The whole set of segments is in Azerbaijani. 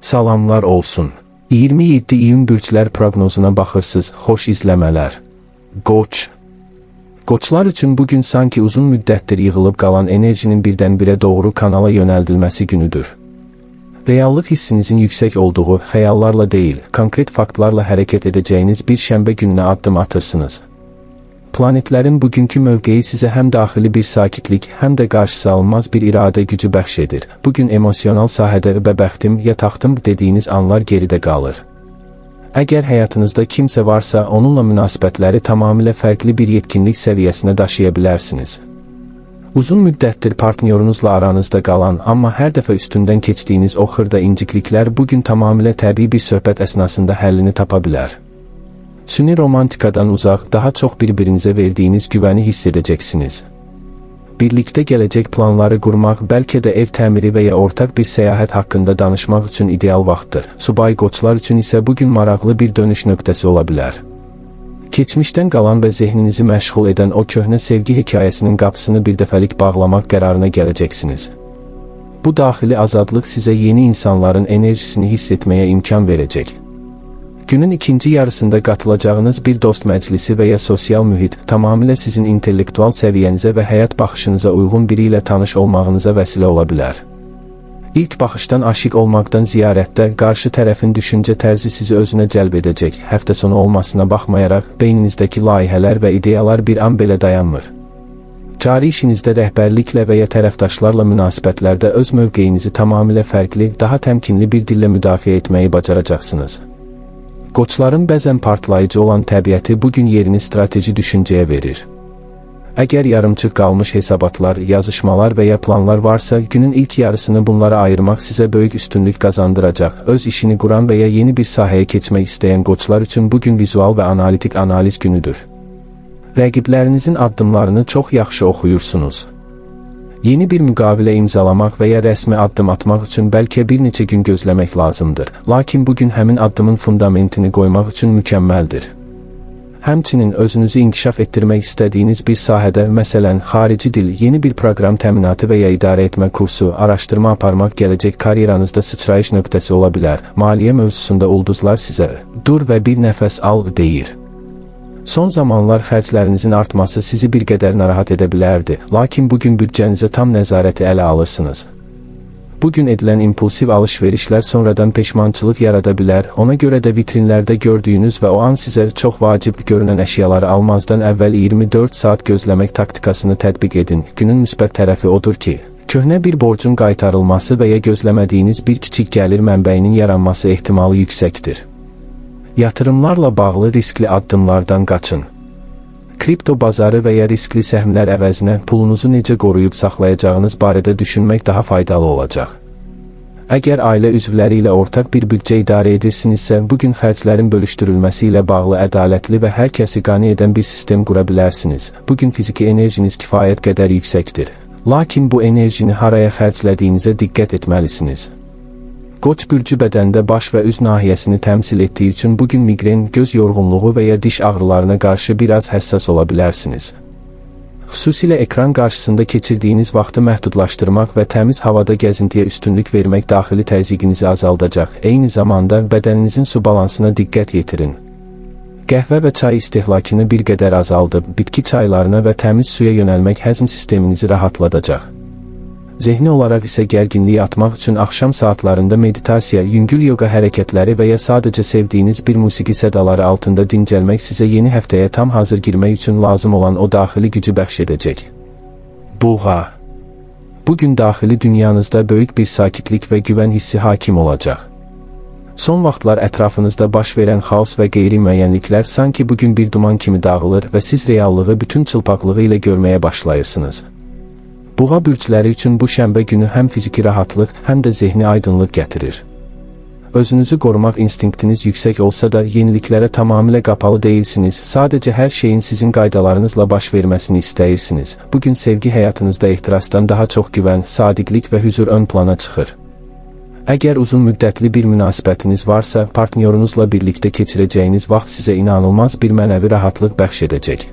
Salamlar olsun. 27 iyun bürclər proqnozuna baxırsınız. Xoş izləmələr. Qoç. Qoçlar üçün bugün sanki uzun müddətdir yığılıb qalan enerjinin birdən-birə doğru kanala yönəldilməsi günüdür. Reallıq hissinizin yüksək olduğu, xəyallarla deyil, konkret faktlarla hərəkət edəcəyiniz bir şənbə gününə addım atırsınız. Planetlərin bugünkü mövqeyi sizə həm daxili bir sakitlik, həm də qarşısı alınmaz bir iradə gücü bəxş edir. Bugün emosional sahədə bəbəxtim ya taxtım dediyiniz anlar geridə qalır. Əgər həyatınızda kimsə varsa, onunla münasibətləri tamamilə fərqli bir yetkinlik səviyyəsinə daşıya bilərsiniz. Uzun müddətdir partnyorunuzla aranızda qalan, amma hər dəfə üstündən keçdiyiniz o xırda incikliklər bugün tamamilə təbii bir söhbət əsnasında həllini tapa bilər. Süni romantikadan uzaq, daha çox bir-birinizə verdiyiniz güvəni hiss edəcəksiniz. Birlikdə gələcək planları qurmaq, bəlkə də ev təmiri və ya ortaq bir səyahət haqqında danışmaq üçün ideal vaxtdır. Subay qoçlar üçün isə bugün maraqlı bir dönüş nöqtəsi ola bilər. Keçmişdən qalan və zehninizi məşğul edən o köhnə sevgi hekayəsinin qapısını birdəfəlik bağlamaq qərarına gələcəksiniz. Bu daxili azadlıq sizə yeni insanların enerjisini hiss etməyə imkan verəcək. Günün ikinci yarısında qatılacağınız bir dost məclisi və ya sosial mühit tamamilə sizin intellektual səviyyənizə və həyat baxışınıza uyğun biri ilə tanış olmağınıza vəsilə ola bilər. İlk baxışdan aşiq olmaqdan ziyarətdə qarşı tərəfin düşüncə tərzi sizi özünə cəlb edəcək. Həftə sonu olmasına baxmayaraq, beyninizdəki layihələr və ideyalar bir an belə dayanmır. Cari işinizdə rəhbərliklə və ya tərəfdaşlarla münasibətlərdə öz mövqeyinizi tamamilə fərqli, daha təmkinli bir dillə müdafiə etməyi bacaracaqsınız. Qoçların bəzən partlayıcı olan təbiəti bugün yerini strateji düşüncəyə verir. Əgər yarımçıq qalmış hesabatlar, yazışmalar və ya planlar varsa, günün ilk yarısını bunlara ayırmaq sizə böyük üstünlük qazandıracaq. Öz işini quran və ya yeni bir sahəyə keçmək istəyən qoçlar üçün bugün vizual və analitik analiz günüdür. Rəqiblərinizin addımlarını çox yaxşı oxuyursunuz. Yeni bir müqavilə imzalamaq və ya rəsmi addım atmaq üçün bəlkə bir neçə gün gözləmək lazımdır. Lakin bugün həmin addımın fundamentini qoymaq üçün mükəmməldir. Həmçinin özünüzü inkişaf etdirmək istədiyiniz bir sahədə, məsələn, xarici dil, yeni bir proqram təminatı və ya idarə etmə kursu, araşdırma aparmaq gələcək karyeranızda sıçrayış nöqtəsi ola bilər. Maliyyə mövzusunda ulduzlar sizə dur və bir nəfəs al deyir. Son zamanlar xərclərinizin artması sizi bir qədər narahat edə bilərdi, lakin bugün büdcənizə tam nəzarəti ələ alırsınız. Bugün edilən impulsiv alış-verişlər sonradan peşmançılıq yarada bilər, ona görə də vitrinlərdə gördüyünüz və o an sizə çox vacib görünən əşyaları almazdan əvvəl 24 saat gözləmək taktikasını tətbiq edin. Günün müsbət tərəfi odur ki, köhnə bir borcun qaytarılması və ya gözləmədiyiniz bir kiçik gəlir mənbəyinin yaranması ehtimalı yüksəkdir. Yatırımlarla bağlı riskli addımlardan qaçın. Kripto bazarı və ya riskli səhmlər əvəzinə pulunuzu necə qoruyub saxlayacağınız barədə düşünmək daha faydalı olacaq. Əgər ailə üzvləri ilə ortaq bir büdcə idarə edirsinizsə, bugün xərclərin bölüşdürülməsi ilə bağlı ədalətli və hər kəsi qane edən bir sistem qura bilərsiniz. Bugün fiziki enerjiniz kifayət qədər yüksəkdir. Lakin bu enerjini haraya xərclədiyinizə diqqət etməlisiniz. Qoç bürcü bədəndə baş və üz nahiyəsini təmsil etdiyi üçün bugün migren, göz yorğunluğu və ya diş ağrılarına qarşı biraz həssas ola bilərsiniz. Xüsusilə ekran qarşısında keçirdiyiniz vaxtı məhdudlaşdırmaq və təmiz havada gəzintiyə üstünlük vermək daxili təzyiqinizi azaldacaq. Eyni zamanda bədəninizin su balansına diqqət yetirin. Qəhvə və çay istehlakını bir qədər azaldıb, bitki çaylarına və təmiz suya yönəlmək həzm sisteminizi rahatladacaq. Zehni olaraq isə gərginliyi atmaq üçün axşam saatlarında meditasiya, yüngül yoga hərəkətləri və ya sadəcə sevdiyiniz bir musiqi sədaları altında dincəlmək sizə yeni həftəyə tam hazır girmək üçün lazım olan o daxili gücü bəxş edəcək. Buğa. Bugün daxili dünyanızda böyük bir sakitlik və güvən hissi hakim olacaq. Son vaxtlar ətrafınızda baş verən xaos və qeyri-müəyyənliklər sanki bugün bir duman kimi dağılır və siz reallığı bütün çılpaqlığı ilə görməyə başlayırsınız. Buğa bürcləri üçün bu şənbə günü həm fiziki rahatlıq, həm də zehni aydınlıq gətirir. Özünüzü qorumaq instinktiniz yüksək olsa da yeniliklərə tamamilə qapalı deyilsiniz, sadəcə hər şeyin sizin qaydalarınızla baş verməsini istəyirsiniz. Bugün sevgi həyatınızda ehtirasdan daha çox güvən, sadiqlik və hüzur ön plana çıxır. Əgər uzun müddətli bir münasibətiniz varsa, partnyorunuzla birlikdə keçirəcəyiniz vaxt sizə inanılmaz bir mənəvi rahatlıq bəxş edəcək.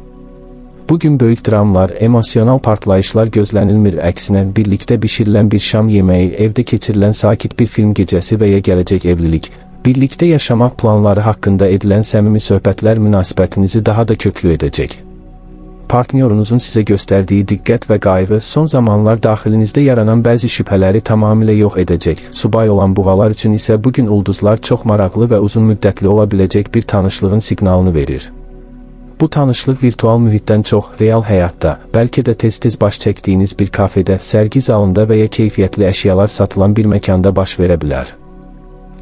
Bugün böyük dramlar, emosyonal partlayışlar gözlənilmir, əksinə birlikdə bişirilən bir şam yeməyi, evdə keçirilən sakit bir film gecəsi və ya gələcək evlilik, birlikdə yaşamaq planları haqqında edilən səmimi söhbətlər münasibətinizi daha da köklü edəcək. Partnyorunuzun sizə göstərdiyi diqqət və qayğı son zamanlar daxilinizdə yaranan bəzi şübhələri tamamilə yox edəcək. Subay olan buğalar üçün isə bugün ulduzlar çox maraqlı və uzun müddətli ola biləcək bir tanışlığın siqnalını verir. Bu tanışlıq virtual mühitdən çox, real həyatda, bəlkə də tez-tez baş çəkdiyiniz bir kafedə, sərgi zalında və ya keyfiyyətli əşyalar satılan bir məkanda baş verə bilər.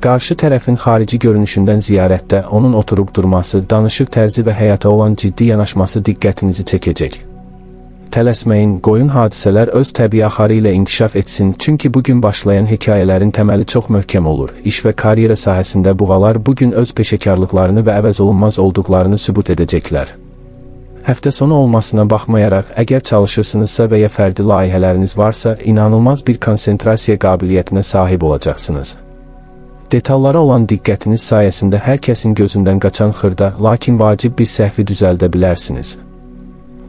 Qarşı tərəfin xarici görünüşündən ziyarətdə onun oturub durması, danışıq tərzi və həyata olan ciddi yanaşması diqqətinizi çəkəcək. Tələsməyin, qoyun hadisələr öz təbii axarı ilə inkişaf etsin, çünki bugün başlayan hekayələrin təməli çox möhkəm olur. İş və karyera sahəsində buğalar bugün öz peşəkarlıqlarını və əvəzolunmaz olduqlarını sübut edəcəklər. Həftə sonu olmasına baxmayaraq, əgər çalışırsınızsa və ya fərdi layihələriniz varsa, inanılmaz bir konsentrasiya qabiliyyətinə sahib olacaqsınız. Detallara olan diqqətiniz sayəsində hər kəsin gözündən qaçan xırda, lakin vacib bir səhvi düzəldə bilərsiniz.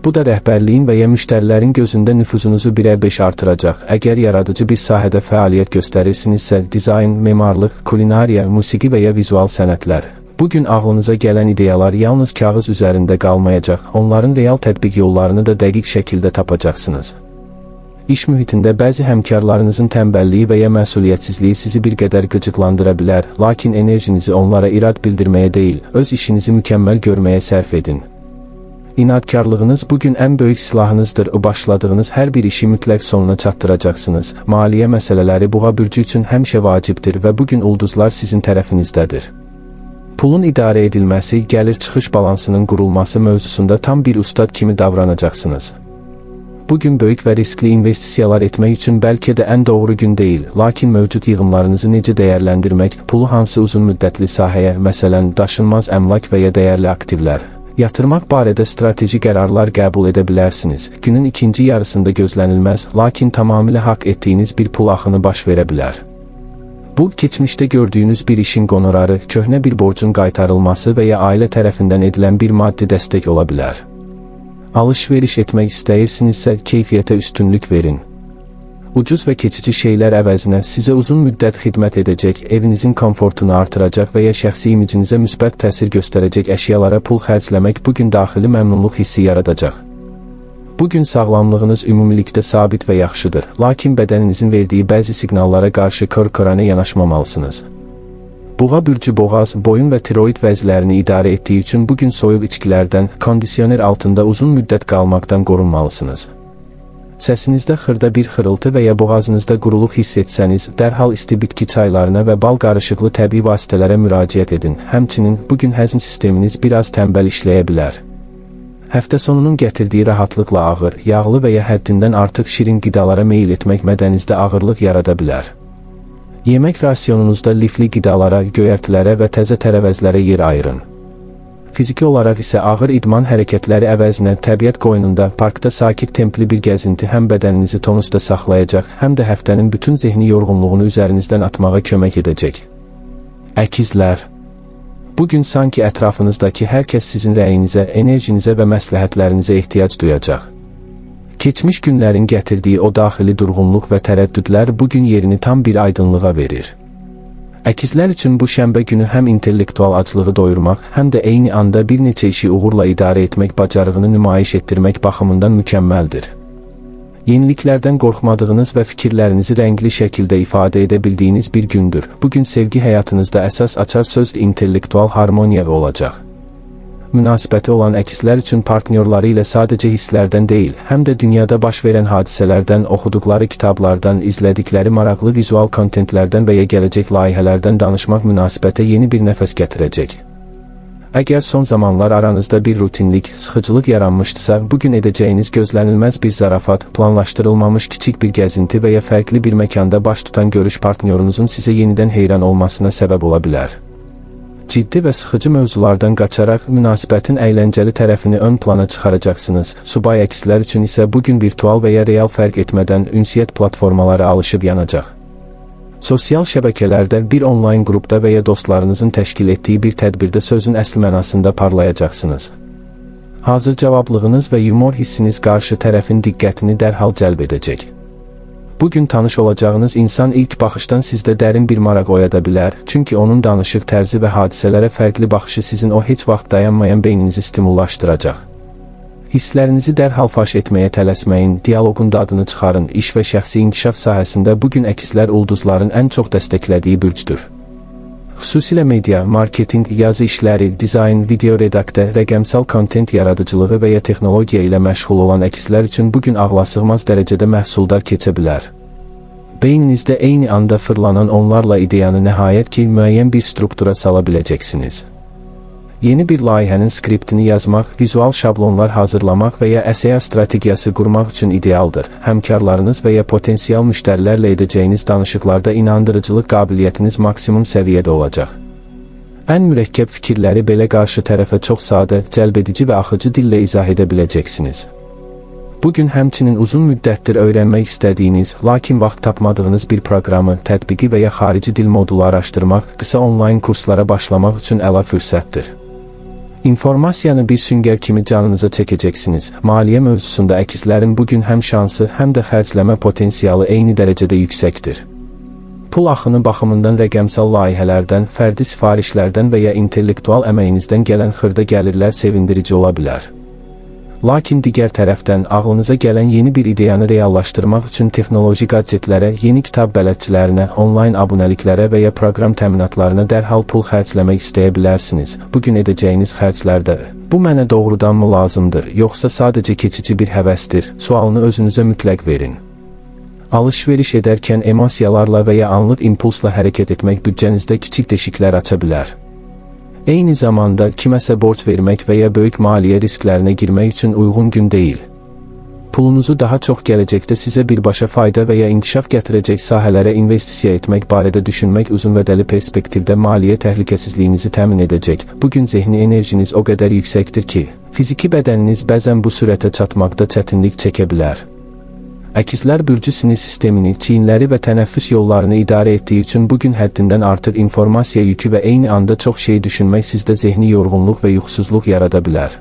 Bu da rəhbərliyin və ya müştərilərin gözündə nüfuzunuzu 1-5 artıracaq. Əgər yaradıcı bir sahədə fəaliyyət göstərirsinizsə, dizayn, memarlıq, kulinariya, musiqi və ya vizual sənətlər. Bugün ağlınıza gələn ideyalar yalnız kağız üzərində qalmayacaq, onların real tətbiq yollarını da dəqiq şəkildə tapacaqsınız. İş mühitində bəzi həmkarlarınızın tənbəlliyi və ya məsuliyyətsizliyi sizi bir qədər qıcıqlandıra bilər, lakin enerjinizi onlara irad bildirməyə deyil, öz işinizi mükəmməl görməyə sərf edin. İnadkarlığınız bugün ən böyük silahınızdır, başladığınız hər bir işi mütləq sonuna çatdıracaqsınız. Maliyyə məsələləri buğa bürcü üçün həmişə vacibdir və bugün ulduzlar sizin tərəfinizdədir. Pulun idarə edilməsi, gəlir-çıxış balansının qurulması mövzusunda tam bir ustad kimi davranacaqsınız. Bugün böyük və riskli investisiyalar etmək üçün bəlkə də ən doğru gün deyil, lakin mövcud yığımlarınızı necə dəyərləndirmək, pulu hansı uzun müddətli sahəyə, məsələn, daşınmaz əmlak və ya dəyərli aktivlər, yatırmaq barədə strateji qərarlar qəbul edə bilərsiniz. Günün ikinci yarısında gözlənilməz, lakin tamamilə haqq etdiyiniz bir pul axını baş verə bilər. Bu, keçmişdə gördüyünüz bir işin qonorarı, köhnə bir borcun qaytarılması və ya ailə tərəfindən edilən bir maddi dəstək ola bilər. Alış-veriş etmək istəyirsinizsə, keyfiyyətə üstünlük verin. Ucuz və keçici şeylər əvəzinə sizə uzun müddət xidmət edəcək, evinizin komfortunu artıracaq və ya şəxsi imicinizə müsbət təsir göstərəcək əşyalara pul xərcləmək bugün daxili məmnunluq hissi yaradacaq. Bugün sağlamlığınız ümumilikdə sabit və yaxşıdır, lakin bədəninizin verdiyi bəzi siqnallara qarşı kör-körənə yanaşmamalısınız. Buğa bürcü boğaz, boyun və tiroid vəzlərini idarə etdiyi üçün bugün soyuq içkilərdən, kondisioner altında uzun müddət qalmaqdan qorunmalısınız. Səsinizdə xırda bir xırıltı və ya boğazınızda quruluq hiss etsəniz, dərhal isti bitki çaylarına və bal qarışıqlı təbii vasitələrə müraciət edin. Həmçinin, bugün həzm sisteminiz biraz tənbəl işləyə bilər. Həftə sonunun gətirdiyi rahatlıqla ağır, yağlı və ya həddindən artıq şirin qidalara meyil etmək mədənizdə ağırlıq yarada bilər. Yemək rasionunuzda lifli qidalara, göyərtilərə və təzə tərəvəzlərə yer ayırın. Fiziki olaraq isə ağır idman hərəkətləri əvəzinə təbiət qoynunda, parkda sakit templi bir gəzinti həm bədəninizi tonusda saxlayacaq, həm də həftənin bütün zehni yorğunluğunu üzərinizdən atmağa kömək edəcək. Əkizlər. Bugün sanki ətrafınızdakı hər kəs sizin rəyinizə, enerjinizə və məsləhətlərinizə ehtiyac duyacaq. Keçmiş günlərin gətirdiyi o daxili durğunluq və tərəddüdlər bugün yerini tam bir aydınlığa verir. Əkizlər üçün bu şənbə günü həm intellektual aclığı doyurmaq, həm də eyni anda bir neçə işi uğurla idarə etmək bacarığını nümayiş etdirmək baxımından mükəmməldir. Yeniliklərdən qorxmadığınız və fikirlərinizi rəngli şəkildə ifadə edə bildiyiniz bir gündür. Bugün sevgi həyatınızda əsas açar söz intellektual harmoniya olacaq. Münasibəti olan əkizlər üçün partnyorları ilə sadəcə hisslərdən deyil, həm də dünyada baş verən hadisələrdən, oxuduqları kitablardan, izlədikləri maraqlı vizual kontentlərdən və ya gələcək layihələrdən danışmaq münasibətə yeni bir nəfəs gətirəcək. Əgər son zamanlar aranızda bir rutinlik, sıxıcılıq yaranmışdısa, bugün edəcəyiniz gözlənilməz bir zarafat, planlaşdırılmamış kiçik bir gəzinti və ya fərqli bir məkanda baş tutan görüş partnyorunuzun sizə yenidən heyran olmasına səbəb ola bilər. Ciddi və sıxıcı mövzulardan qaçaraq münasibətin əyləncəli tərəfini ön plana çıxaracaqsınız. Subay əkizlər üçün isə bugün virtual və ya real fərq etmədən ünsiyyət platformaları alışıb yanacaq. Sosial şəbəkələrdə bir onlayn qrupda və ya dostlarınızın təşkil etdiyi bir tədbirdə sözün əsl mənasında parlayacaqsınız. Hazır cavablığınız və yumor hissiniz qarşı tərəfin diqqətini dərhal cəlb edəcək. Bugün tanış olacağınız insan ilk baxışdan sizdə dərin bir maraq oyada bilər, çünki onun danışıq tərzi və hadisələrə fərqli baxışı sizin o heç vaxt dayanmayan beyninizi stimullaşdıracaq. Hisslərinizi dərhal faş etməyə tələsməyin, dialoqun dadını çıxarın. İş və şəxsi inkişaf sahəsində bugün əkizlər ulduzların ən çox dəstəklədiyi bürcdür. Xüsusilə media, marketinq, yazı işləri, dizayn, video redaktə, rəqəmsal kontent yaradıcılığı və ya texnologiya ilə məşğul olan əkizlər üçün bugün ağlasığmaz dərəcədə məhsuldar keçə bilər. Beyninizdə eyni anda fırlanan onlarla ideyanı nəhayət ki, müəyyən bir struktura sala biləcəksiniz. Yeni bir layihənin skriptini yazmaq, vizual şablonlar hazırlamaq və ya SEO strategiyası qurmaq üçün idealdır. Həmkarlarınız və ya potensial müştərilərlə edəcəyiniz danışıqlarda inandırıcılıq qabiliyyətiniz maksimum səviyyədə olacaq. Ən mürəkkəb fikirləri belə qarşı tərəfə çox sadə, cəlbedici və axıcı dillə izah edə biləcəksiniz. Bugün həmçinin uzun müddətdir öyrənmək istədiyiniz, lakin vaxt tapmadığınız bir proqramı, tətbiqi və ya xarici dil modulu araşdırmaq, qısa onlayn kurslara başlamaq üçün əla fürsətdir. İnformasiyanı bir süngər kimi canınıza çəkəcəksiniz. Maliyyə mövzusunda əkizlərin bugün həm şansı, həm də xərcləmə potensialı eyni dərəcədə yüksəkdir. Pul axını baxımından rəqəmsal layihələrdən, fərdi sifarişlərdən və ya intellektual əməyinizdən gələn xırda gəlirlər sevindirici ola bilər. Lakin digər tərəfdən ağlınıza gələn yeni bir ideyanı reallaşdırmaq üçün texnoloji gadgetlərə, yeni kitab bələdçilərinə, onlayn abunəliklərə və ya proqram təminatlarına dərhal pul xərcləmək istəyə bilərsiniz. Bugün edəcəyiniz xərclərdə bu mənə doğrudanmı lazımdır, yoxsa sadəcə keçici bir həvəsdir? Sualını özünüzə mütləq verin. Alış-veriş edərkən emosiyalarla və ya anlıq impulsla hərəkət etmək büdcənizdə kiçik deşiklər aça bilər. Eyni zamanda kiməsə borc vermək və ya böyük maliyyə risklərinə girmək üçün uyğun gün deyil. Pulunuzu daha çox gələcəkdə sizə birbaşa fayda və ya inkişaf gətirəcək sahələrə investisiya etmək barədə düşünmək uzunvədəli perspektivdə maliyyə təhlükəsizliyinizi təmin edəcək. Bugün zehni enerjiniz o qədər yüksəkdir ki, fiziki bədəniniz bəzən bu sürətə çatmaqda çətinlik çəkə bilər. Əkizlər bürcü sinir sistemini, çiyinləri və tənəffüs yollarını idarə etdiyi üçün bugün həddindən artıq informasiya yükü və eyni anda çox şey düşünmək sizdə zehni yorğunluq və yuxusuzluq yarada bilər.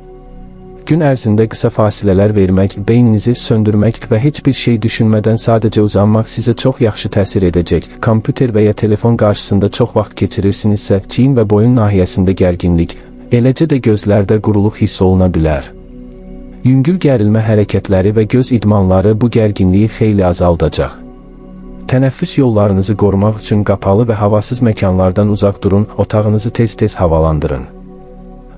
Gün ərzində qısa fasilələr vermək, beyninizi söndürmək və heç bir şey düşünmədən sadəcə uzanmaq sizə çox yaxşı təsir edəcək. Kompüter və ya telefon qarşısında çox vaxt keçirirsinizsə, çiyin və boyun nahiyəsində gərginlik, eləcə də gözlərdə quruluq hiss oluna bilər. Yüngül gərilmə hərəkətləri və göz idmanları bu gərginliyi xeyli azaldacaq. Tənəffüs yollarınızı qorumaq üçün qapalı və havasız məkanlardan uzaq durun, otağınızı tez-tez havalandırın.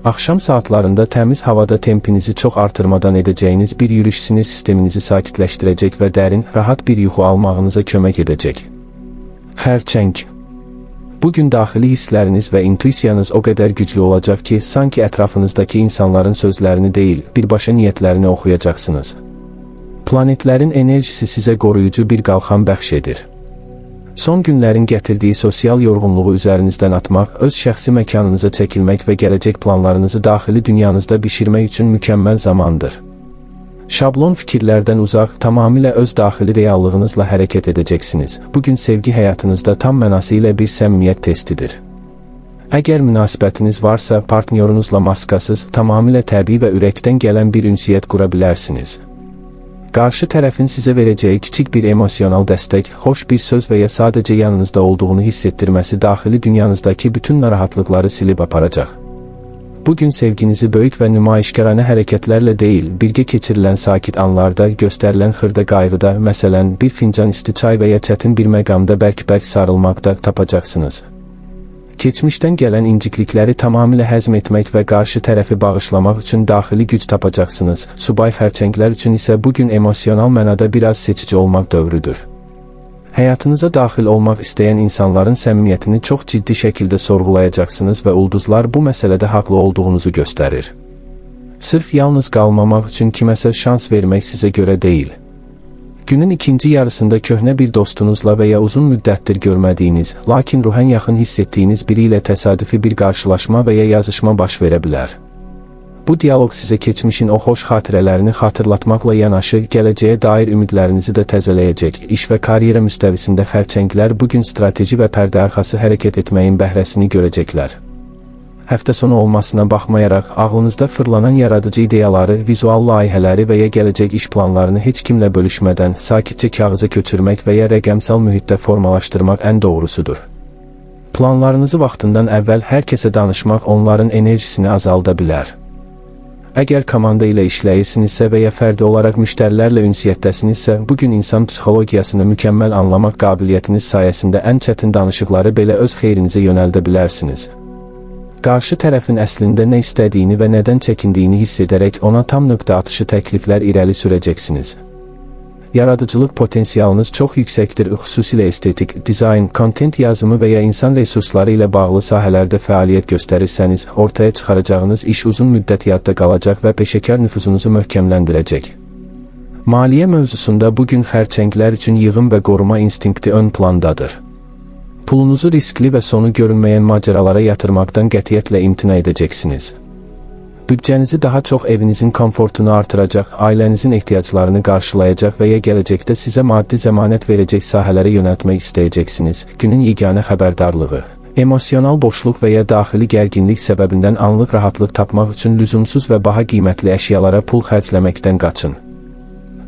Axşam saatlarında təmiz havada tempinizi çox artırmadan edəcəyiniz bir yürüyüş sinir sisteminizi sakitləşdirəcək və dərin, rahat bir yuxu almağınıza kömək edəcək. Xərçəng. Bugün daxili hissləriniz və intuisiyanız o qədər güclü olacaq ki, sanki ətrafınızdakı insanların sözlərini deyil, birbaşa niyyətlərini oxuyacaqsınız. Planetlərin enerjisi sizə qoruyucu bir qalxan bəxş edir. Son günlərin gətirdiyi sosial yorğunluğu üzərinizdən atmaq, öz şəxsi məkanınıza çəkilmək və gələcək planlarınızı daxili dünyanızda bişirmək üçün mükəmməl zamandır. Şablon fikirlərdən uzaq, tamamilə öz daxili reallığınızla hərəkət edəcəksiniz. Bugün sevgi həyatınızda tam mənası ilə bir səmimiyyət testidir. Əgər münasibətiniz varsa, partnyorunuzla maskasız, tamamilə təbii və ürəkdən gələn bir ünsiyyət qura bilərsiniz. Qarşı tərəfin sizə verəcəyi kiçik bir emosional dəstək, xoş bir söz və ya sadəcə yanınızda olduğunu hiss etdirməsi daxili dünyanızdakı bütün narahatlıqları silib aparacaq. Bugün sevginizi böyük və nümayişkaranə hərəkətlərlə deyil, birgə keçirilən sakit anlarda, göstərilən xırda qayğıda, məsələn, bir fincan isti çay və ya çətin bir məqamda bərk-bərk sarılmaqda tapacaqsınız. Keçmişdən gələn inciklikləri tamamilə həzm etmək və qarşı tərəfi bağışlamaq üçün daxili güc tapacaqsınız. Subay xərçənglər üçün isə bugün emosional mənada biraz seçici olmaq dövrüdür. Həyatınıza daxil olmaq istəyən insanların səmimiyyətini çox ciddi şəkildə sorğulayacaqsınız və ulduzlar bu məsələdə haqlı olduğunuzu göstərir. Sırf yalnız qalmamaq üçün kiməsə şans vermək sizə görə deyil. Günün ikinci yarısında köhnə bir dostunuzla və ya uzun müddətdir görmədiyiniz, lakin ruhən yaxın hiss etdiyiniz biri ilə təsadüfi bir qarşılaşma və ya yazışma baş verə bilər. Bu dialoq sizə keçmişin o xoş xatirələrini xatırlatmaqla yanaşı, gələcəyə dair ümidlərinizi də təzələyəcək. İş və karyera müstəvisində xərçənglər bugün strateji və pərdə arxası hərəkət etməyin bəhrəsini görəcəklər. Həftə sonu olmasına baxmayaraq, ağlınızda fırlanan yaradıcı ideyaları, vizual layihələri və ya gələcək iş planlarını heç kimlə bölüşmədən sakitcə kağıza köçürmək və ya rəqəmsal mühitdə formalaşdırmaq ən doğrusudur. Planlarınızı vaxtından əvvəl hər kəsə danışmaq onların enerjisini azalda bilər. Əgər komanda ilə işləyirsinizsə və ya fərdi olaraq müştərilərlə ünsiyyətdəsinizsə, bugün insan psixologiyasını mükəmməl anlamaq qabiliyyətiniz sayəsində ən çətin danışıqları belə öz xeyrinizə yönəldə bilərsiniz. Qarşı tərəfin əslində nə istədiyini və nədən çəkindiyini hiss edərək ona tam nöqtə atışı təkliflər irəli sürəcəksiniz. Yaradıcılıq potensialınız çox yüksəkdir, xüsusilə estetik, dizayn, kontent yazımı və ya insan resursları ilə bağlı sahələrdə fəaliyyət göstərirsəniz, ortaya çıxaracağınız iş uzun müddət yadda qalacaq və peşəkar nüfuzunuzu möhkəmləndirəcək. Maliyyə mövzusunda bugün xərçənglər üçün yığım və qoruma instinkti ön plandadır. Pulunuzu riskli və sonu görünməyən macəralara yatırmaqdan qətiyyətlə imtina edəcəksiniz. Büdcənizi daha çox evinizin komfortunu artıracaq, ailənizin ehtiyaclarını qarşılayacaq və ya gələcəkdə sizə maddi zəmanət verəcək sahələrə yönəltmək istəyəcəksiniz. Günün yeganə xəbərdarlığı. Emosional boşluq və ya daxili gərginlik səbəbindən anlıq rahatlıq tapmaq üçün lüzumsuz və baha qiymətli əşyalara pul xərcləməkdən qaçın.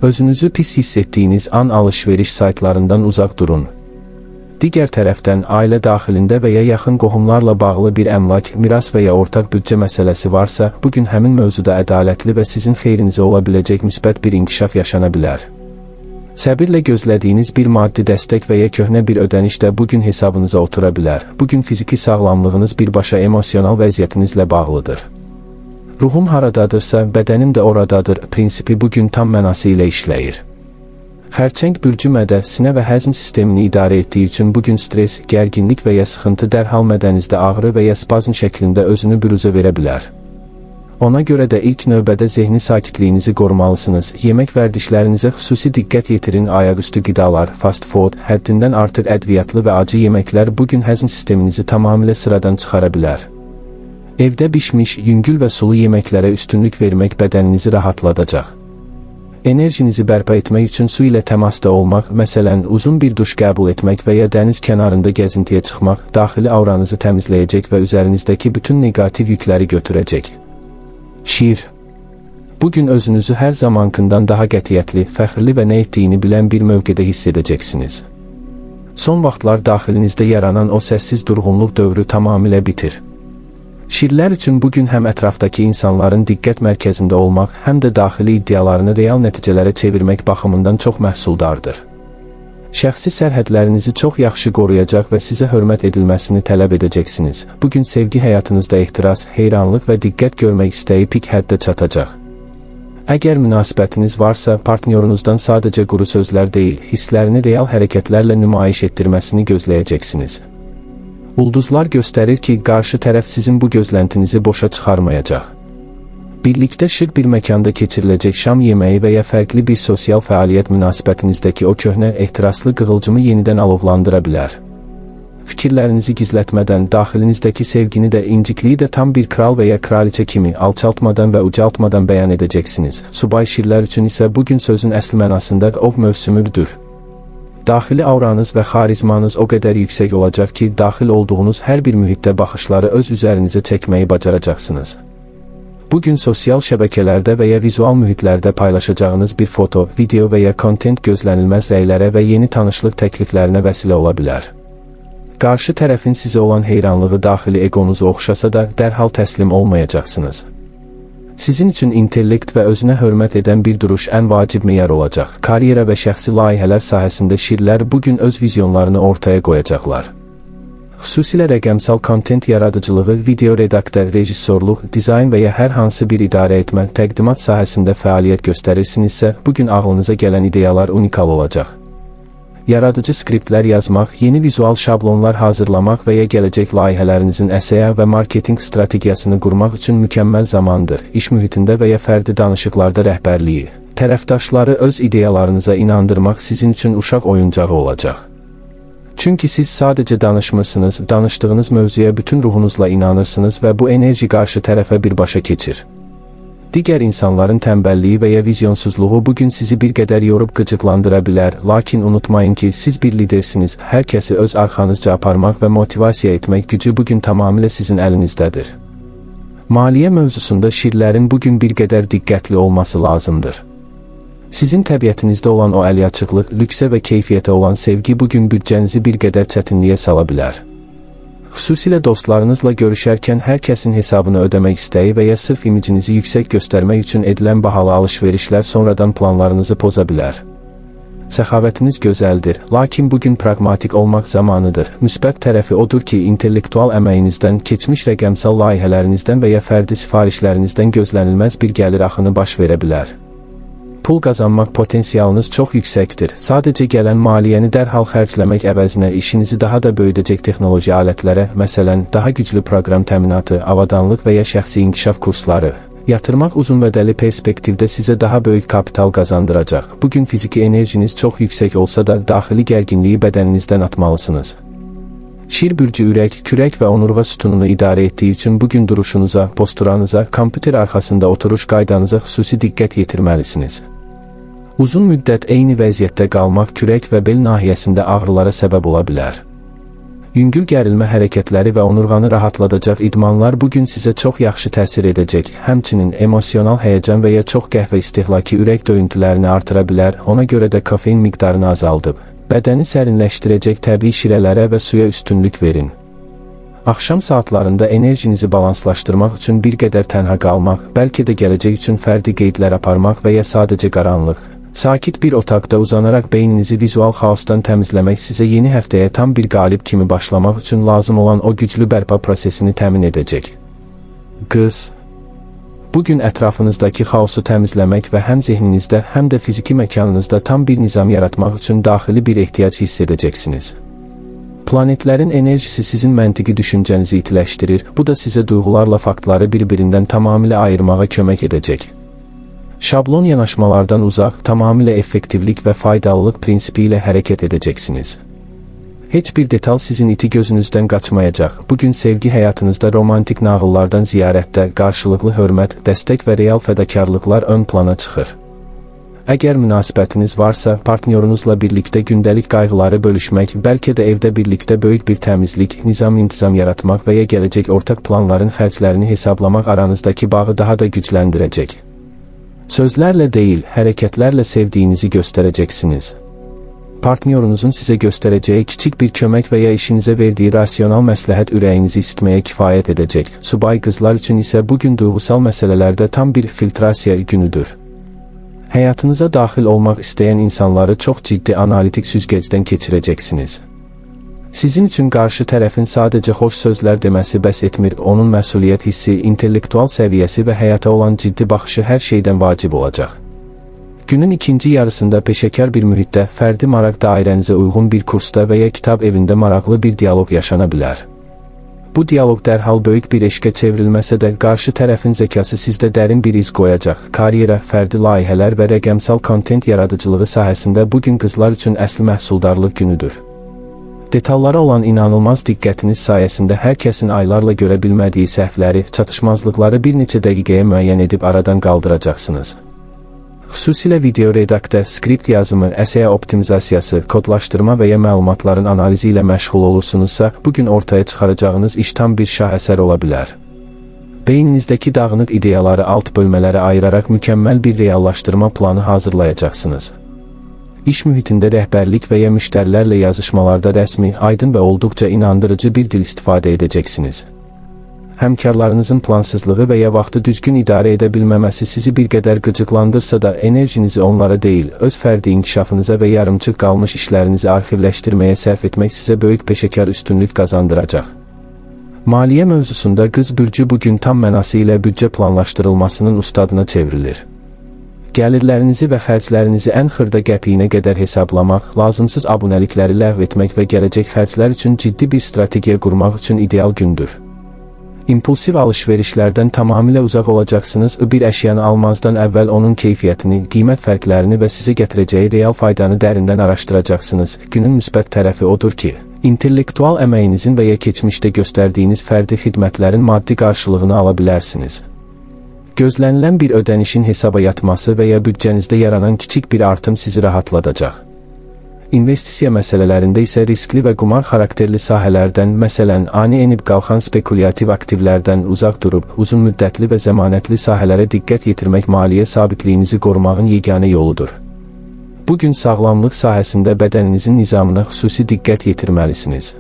Özünüzü pis hiss etdiyiniz an alış-veriş saytlarından uzaq durun. Digər tərəfdən, ailə daxilində və ya yaxın qohumlarla bağlı bir əmlak, miras və ya ortaq büdcə məsələsi varsa, bugün həmin mövzuda ədalətli və sizin xeyrinizə ola biləcək müsbət bir inkişaf yaşana bilər. Səbirlə gözlədiyiniz bir maddi dəstək və ya köhnə bir ödəniş də bugün hesabınıza otura bilər. Bugün fiziki sağlamlığınız birbaşa emosional vəziyyətinizlə bağlıdır. Ruhum haradadırsa, bədənim də oradadır prinsipi bugün tam mənası ilə işləyir. Xərçəng bürcü mədə, sinə və həzm sistemini idarə etdiyi üçün bugün stres, gərginlik və ya sıxıntı dərhal mədənizdə ağrı və ya spazm şəklində özünü büruzə verə bilər. Ona görə də ilk növbədə zehni sakitliyinizi qorumalısınız. Yemək vərdişlərinizə xüsusi diqqət yetirin. Ayaqüstü qidalar, fast food, həddindən artıq ədviyyatlı və acı yeməklər bugün həzm sisteminizi tamamilə sıradan çıxara bilər. Evdə bişmiş, yüngül və sulu yeməklərə üstünlük vermək bədəninizi rahatladacaq. Enerjinizi bərpa etmək üçün su ilə təmasda olmaq, məsələn, uzun bir duş qəbul etmək və ya dəniz kənarında gəzintiyə çıxmaq, daxili auranızı təmizləyəcək və üzərinizdəki bütün negativ yükləri götürəcək. Şiir. Bugün özünüzü hər zamankından daha qətiyyətli, fəxrli və nə etdiyini bilən bir mövqedə hiss edəcəksiniz. Son vaxtlar daxilinizdə yaranan o səssiz durğunluq dövrü tamamilə bitir. Şiirlər üçün bugün həm ətrafdakı insanların diqqət mərkəzində olmaq, həm də daxili iddialarını real nəticələrə çevirmək baxımından çox məhsuldardır. Şəxsi sərhədlərinizi çox yaxşı qoruyacaq və sizə hörmət edilməsini tələb edəcəksiniz. Bugün sevgi həyatınızda ehtiras, heyranlıq və diqqət görmək istəyi pik həddə çatacaq. Əgər münasibətiniz varsa, partnyorunuzdan sadəcə quru sözlər deyil, hisslərini real hərəkətlərlə nümayiş etdirməsini gözləyəcəksiniz. Ulduzlar göstərir ki, qarşı tərəf sizin bu gözləntinizi boşa çıxarmayacaq. Birlikdə şıq bir məkanda keçiriləcək şam yeməyi və ya fərqli bir sosial fəaliyyət münasibətinizdəki o köhnə, ehtiraslı qığılcımı yenidən alovlandıra bilər. Fikirlərinizi gizlətmədən, daxilinizdəki sevgini də, incikliyi də tam bir kral və ya kraliçə kimi alçaltmadan və ucaltmadan bəyan edəcəksiniz. Subay şirlər üçün isə bugün sözün əsl mənasında ov mövsümüdür. Daxili auranız və xarizmanız o qədər yüksək olacaq ki, daxil olduğunuz hər bir mühitdə baxışları öz üzərinizə çəkməyi bacaracaqsınız. Bugün sosial şəbəkələrdə və ya vizual mühitlərdə paylaşacağınız bir foto, video və ya kontent gözlənilməz rəylərə və yeni tanışlıq təkliflərinə vəsilə ola bilər. Qarşı tərəfin sizə olan heyranlığı daxili egonuzu oxşasa da dərhal təslim olmayacaqsınız. Sizin üçün intellekt və özünə hörmət edən bir duruş ən vacib meyar olacaq. Karyera və şəxsi layihələr sahəsində şirlər bugün öz vizyonlarını ortaya qoyacaqlar. Xüsusilə rəqəmsal kontent yaradıcılığı, video redaktör, rejissorluq, dizayn və ya hər hansı bir idarə etmə, təqdimat sahəsində fəaliyyət göstərirsinizsə, bugün ağlınıza gələn ideyalar unikal olacaq. Yaradıcı skriptlər yazmaq, yeni vizual şablonlar hazırlamaq və ya gələcək layihələrinizin əsəya və marketinq strategiyasını qurmaq üçün mükəmməl zamandır. İş mühitində və ya fərdi danışıqlarda rəhbərliyi, tərəfdaşları öz ideyalarınıza inandırmaq sizin üçün uşaq oyuncağı olacaq. Çünki siz sadəcə danışmırsınız, danışdığınız mövzuya bütün ruhunuzla inanırsınız və bu enerji qarşı tərəfə birbaşa keçir. Digər insanların tənbəlliyi və ya vizyonsuzluğu bugün sizi bir qədər yorub qıcıqlandıra bilər, lakin unutmayın ki, siz bir lidersiniz, hər kəsi öz arxanızca aparmaq və motivasiya etmək gücü bugün tamamilə sizin əlinizdədir. Maliyyə mövzusunda şirlərin bugün bir qədər diqqətli olması lazımdır. Sizin təbiətinizdə olan o əlyaçıqlıq, lüksə və keyfiyyətə olan sevgi bugün büdcənizi bir qədər çətinliyə sala bilər. Xüsusilə dostlarınızla görüşərkən hər kəsin hesabını ödəmək istəyi və ya sırf imicinizi yüksək göstərmək üçün edilən bahalı alış-verişlər sonradan planlarınızı poza bilər. Səxavətiniz gözəldir, lakin bugün praqmatik olmaq zamanıdır. Müsbət tərəfi odur ki, intellektual əməyinizdən, keçmiş rəqəmsal layihələrinizdən və ya fərdi sifarişlərinizdən gözlənilməz bir gəlir axını baş verə bilər. Pul qazanmaq potensialınız çox yüksəkdir. Sadəcə gələn maliyyəni dərhal xərcləmək əvəzinə işinizi daha da böyüdəcək texnoloji alətlərə, məsələn, daha güclü proqram təminatı, avadanlıq və ya şəxsi inkişaf kursları yatırmaq uzunvədəli perspektivdə sizə daha böyük kapital qazandıracaq. Bugün fiziki enerjiniz çox yüksək olsa da, daxili gərginliyi bədəninizdən atmalısınız. Şir bürcü ürək, kürək və onurğa sütununu idarə etdiyi üçün bugün duruşunuza, posturanıza, kompüter arxasında oturuş qaydanıza xüsusi diqqət yetirməlisiniz. Uzun müddət eyni vəziyyətdə qalmaq kürək və bel nahiyəsində ağrılara səbəb ola bilər. Yüngül gərilmə hərəkətləri və onurğanı rahatladacaq idmanlar bugün sizə çox yaxşı təsir edəcək. Həmçinin emosional həyəcan və ya çox qəhvə istehlakı ürək döyüntülərini artıra bilər, ona görə də kofein miqdarını azaldıb. Bədəni sərinləşdirəcək təbii şirələrə və suya üstünlük verin. Axşam saatlarında enerjinizi balanslaşdırmaq üçün bir qədər tənha qalmaq, bəlkə də gələcək üçün fərdi qeydlər aparmaq və ya sadəcə qaranlıq, sakit bir otaqda uzanaraq beyninizi vizual xaosdan təmizləmək sizə yeni həftəyə tam bir qalib kimi başlamaq üçün lazım olan o güclü bərpa prosesini təmin edəcək. Qız, bugün ətrafınızdakı xaosu təmizləmək və həm zehninizdə, həm də fiziki məkanınızda tam bir nizam yaratmaq üçün daxili bir ehtiyac hiss edəcəksiniz. Planetlərin enerjisi sizin məntiqi düşüncənizi itiləşdirir, bu da sizə duyğularla faktları bir-birindən tamamilə ayırmağa kömək edəcək. Şablon yanaşmalardan uzaq, tamamilə effektivlik və faydalılıq prinsipi ilə hərəkət edəcəksiniz. Heç bir detal sizin iti gözünüzdən qaçmayacaq. Bugün sevgi həyatınızda romantik nağıllardan ziyarətdə, qarşılıqlı hörmət, dəstək və real fədakarlıqlar ön plana çıxır. Əgər münasibətiniz varsa, partnyorunuzla birlikdə gündəlik qayğıları bölüşmək, bəlkə də evdə birlikdə böyük bir təmizlik, nizam-intizam yaratmaq və ya gələcək ortaq planların xərclərini hesablamaq aranızdakı bağı daha da gücləndirəcək. Sözlərlə deyil, hərəkətlərlə sevdiyinizi göstərəcəksiniz. Partnyorunuzun sizə göstərəcəyi kiçik bir kömək və ya işinizə verdiyi rasional məsləhət ürəyinizi isitməyə kifayət edəcək. Subay qızlar üçün isə bugün duyğusal məsələlərdə tam bir filtrasiya günüdür. Həyatınıza daxil olmaq istəyən insanları çox ciddi analitik süzgəcdən keçirəcəksiniz. Sizin üçün qarşı tərəfin sadəcə xoş sözlər deməsi bəs etmir, onun məsuliyyət hissi, intellektual səviyyəsi və həyata olan ciddi baxışı hər şeydən vacib olacaq. Günün ikinci yarısında peşəkar bir mühitdə, fərdi maraq dairənizə uyğun bir kursda və ya kitab evində maraqlı bir dialoq yaşana bilər. Bu dialoq dərhal böyük bir eşqə çevrilməsə də, qarşı tərəfin zəkası sizdə dərin bir iz qoyacaq. Karyera, fərdi layihələr və rəqəmsal kontent yaradıcılığı sahəsində bugün qızlar üçün əsl məhsuldarlıq günüdür. Detallara olan inanılmaz diqqətiniz sayəsində hər kəsin aylarla görə bilmədiyi səhvləri, çatışmazlıqları bir neçə dəqiqəyə müəyyən edib aradan qaldıracaqsınız. Xüsusilə video redaktə, skript yazımı, əsəyə optimizasiyası, kodlaşdırma və ya məlumatların analizi ilə məşğul olursunuzsa, bugün ortaya çıxaracağınız iş tam bir şah əsər ola bilər. Beyninizdəki dağınıq ideyaları alt bölmələrə ayıraraq mükəmməl bir reallaşdırma planı hazırlayacaqsınız. İş mühitində rəhbərlik və ya müştərilərlə yazışmalarda rəsmi, aydın və olduqca inandırıcı bir dil istifadə edəcəksiniz. Həmkarlarınızın plansızlığı və ya vaxtı düzgün idarə edə bilməməsi sizi bir qədər qıcıqlandırsa da, enerjinizi onlara deyil, öz fərdi inkişafınıza və yarımçıq qalmış işlərinizi arxivləşdirməyə sərf etmək sizə böyük peşəkar üstünlük qazandıracaq. Maliyyə mövzusunda qız bürcü bugün tam mənası ilə büdcə planlaşdırılmasının ustadına çevrilir. Gəlirlərinizi və xərclərinizi ən xırda qəpiyinə qədər hesablamaq, lazımsız abunəlikləri ləğv etmək və gələcək xərclər üçün ciddi bir strategiya qurmaq üçün ideal gündür. İmpulsiv alış-verişlərdən tamamilə uzaq olacaqsınız, bir əşyanı almazdan əvvəl onun keyfiyyətini, qiymət fərqlərini və sizə gətirəcəyi real faydanı dərindən araşdıracaqsınız. Günün müsbət tərəfi odur ki, intellektual əməyinizin və ya keçmişdə göstərdiyiniz fərdi xidmətlərin maddi qarşılığını ala bilərsiniz. Gözlənilən bir ödənişin hesaba yatması və ya büdcənizdə yaranan kiçik bir artım sizi rahatladacaq. İnvestisiya məsələlərində isə riskli və qumar xarakterli sahələrdən, məsələn, ani enib qalxan spekulyativ aktivlərdən uzaq durub, uzun müddətli və zəmanətli sahələrə diqqət yetirmək maliyyə sabitliyinizi qorumağın yeganə yoludur. Bugün sağlamlıq sahəsində bədəninizin nizamına xüsusi diqqət yetirməlisiniz.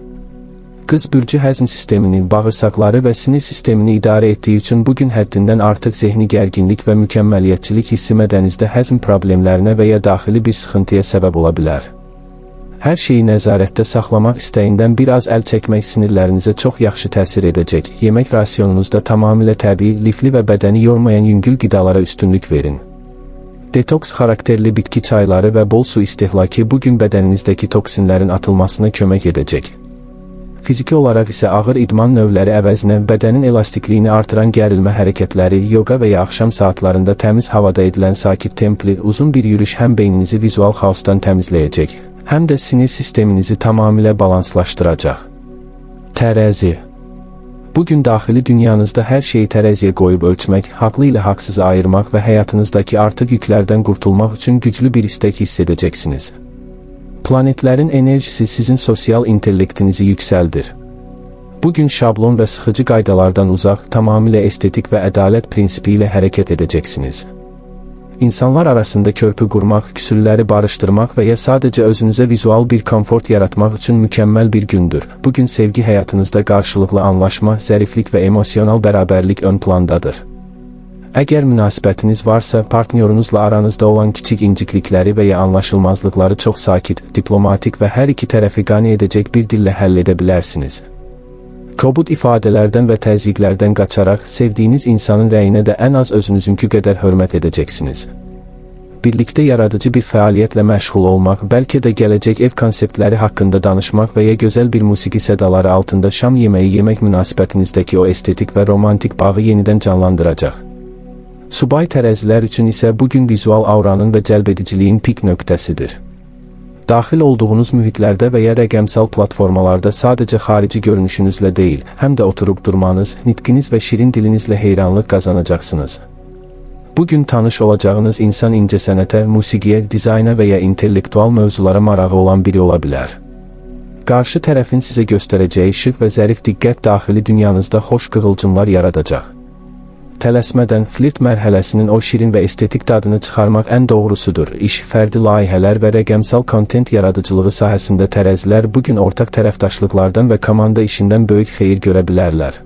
Qız bürcü həzm sistemini, bağırsaqları və sinir sistemini idarə etdiyi üçün bugün həddindən artıq zehni gərginlik və mükəmməliyyətçilik hissi mədəninizdə həzm problemlərinə və ya daxili bir sıxıntıya səbəb ola bilər. Hər şeyi nəzarətdə saxlamaq istəyindən biraz əl çəkmək sinirlərinizə çox yaxşı təsir edəcək. Yemək rasionunuzda tamamilə təbii, lifli və bədəni yormayan yüngül qidalara üstünlük verin. Detoks xarakterli bitki çayları və bol su istehlakı bugün bədəninizdəki toksinlərin atılmasına kömək edəcək. Fiziki olaraq isə ağır idman növləri əvəzinə bədənin elastikliyini artıran gərilmə hərəkətləri, yoga və ya axşam saatlarında təmiz havada edilən sakit templi, uzun bir yürüyüş həm beyninizi vizual xaosdan təmizləyəcək, həm də sinir sisteminizi tamamilə balanslaşdıracaq. Tərəzi. Bugün daxili dünyanızda hər şeyi tərəziyə qoyub ölçmək, haqlı ilə haqsızı ayırmaq və həyatınızdakı artıq yüklərdən qurtulmaq üçün güclü bir istək hiss edəcəksiniz. Planetlərin enerjisi sizin sosial intellektinizi yüksəldir. Bugün şablon və sıxıcı qaydalardan uzaq, tamamilə estetik və ədalət prinsipi ilə hərəkət edəcəksiniz. İnsanlar arasında körpü qurmaq, küsürləri barışdırmaq və ya sadəcə özünüzə vizual bir komfort yaratmaq üçün mükəmməl bir gündür. Bugün sevgi həyatınızda qarşılıqlı anlaşma, zəriflik və emosional bərabərlik ön plandadır. Əgər münasibətiniz varsa, partnyorunuzla aranızda olan kiçik inciklikləri və ya anlaşılmazlıqları çox sakit, diplomatik və hər iki tərəfi qane edəcək bir dillə həll edə bilərsiniz. Kobud ifadələrdən və təzyiqlərdən qaçaraq, sevdiyiniz insanın rəyinə də ən az özünüzünkü qədər hörmət edəcəksiniz. Birlikdə yaradıcı bir fəaliyyətlə məşğul olmaq, bəlkə də gələcək ev konseptləri haqqında danışmaq və ya gözəl bir musiqi sədaları altında şam yeməyi yemək münasibətinizdəki o estetik və romantik bağı yenidən canlandıracaq. Subay tərəzilər üçün isə bugün vizual auranın və cəlbediciliyin pik nöqtəsidir. Daxil olduğunuz mühitlərdə və ya rəqəmsal platformalarda sadəcə xarici görünüşünüzlə deyil, həm də oturub durmanız, nitqiniz və şirin dilinizlə heyranlıq qazanacaqsınız. Bugün tanış olacağınız insan incəsənətə, musiqiyə, dizayna və ya intellektual mövzulara marağı olan biri ola bilər. Qarşı tərəfin sizə göstərəcəyi şıq və zərif diqqət daxili dünyanızda xoş qığılcımlar yaradacaq. Tələsmədən flirt mərhələsinin o şirin və estetik dadını çıxarmaq ən doğrusudur. İş, fərdi layihələr və rəqəmsal kontent yaradıcılığı sahəsində tərəzilər bugün ortaq tərəfdaşlıqlardan və komanda işindən böyük xeyir görə bilərlər.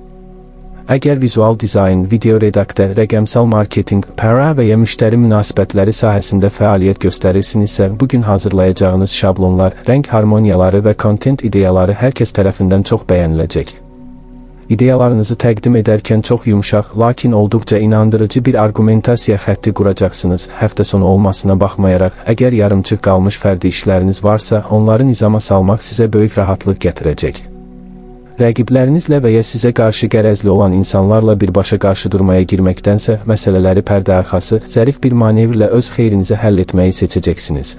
Əgər vizual dizayn, video redaktör, rəqəmsal marketinq, para və ya müştəri münasibətləri sahəsində fəaliyyət göstərirsinizsə, bugün hazırlayacağınız şablonlar, rəng harmoniyaları və kontent ideyaları hər kəs tərəfindən çox bəyəniləcək. İdeyalarınızı təqdim edərkən çox yumşaq, lakin olduqca inandırıcı bir argumentasiya xətti quracaqsınız. Həftə sonu olmasına baxmayaraq, əgər yarımçıq qalmış fərdi işləriniz varsa, onları nizama salmaq sizə böyük rahatlıq gətirəcək. Rəqiblərinizlə və ya sizə qarşı qərəzli olan insanlarla birbaşa qarşı durmaya girməkdənsə, məsələləri pərdə arxası, zərif bir manevrlə öz xeyrinizə həll etməyi seçəcəksiniz.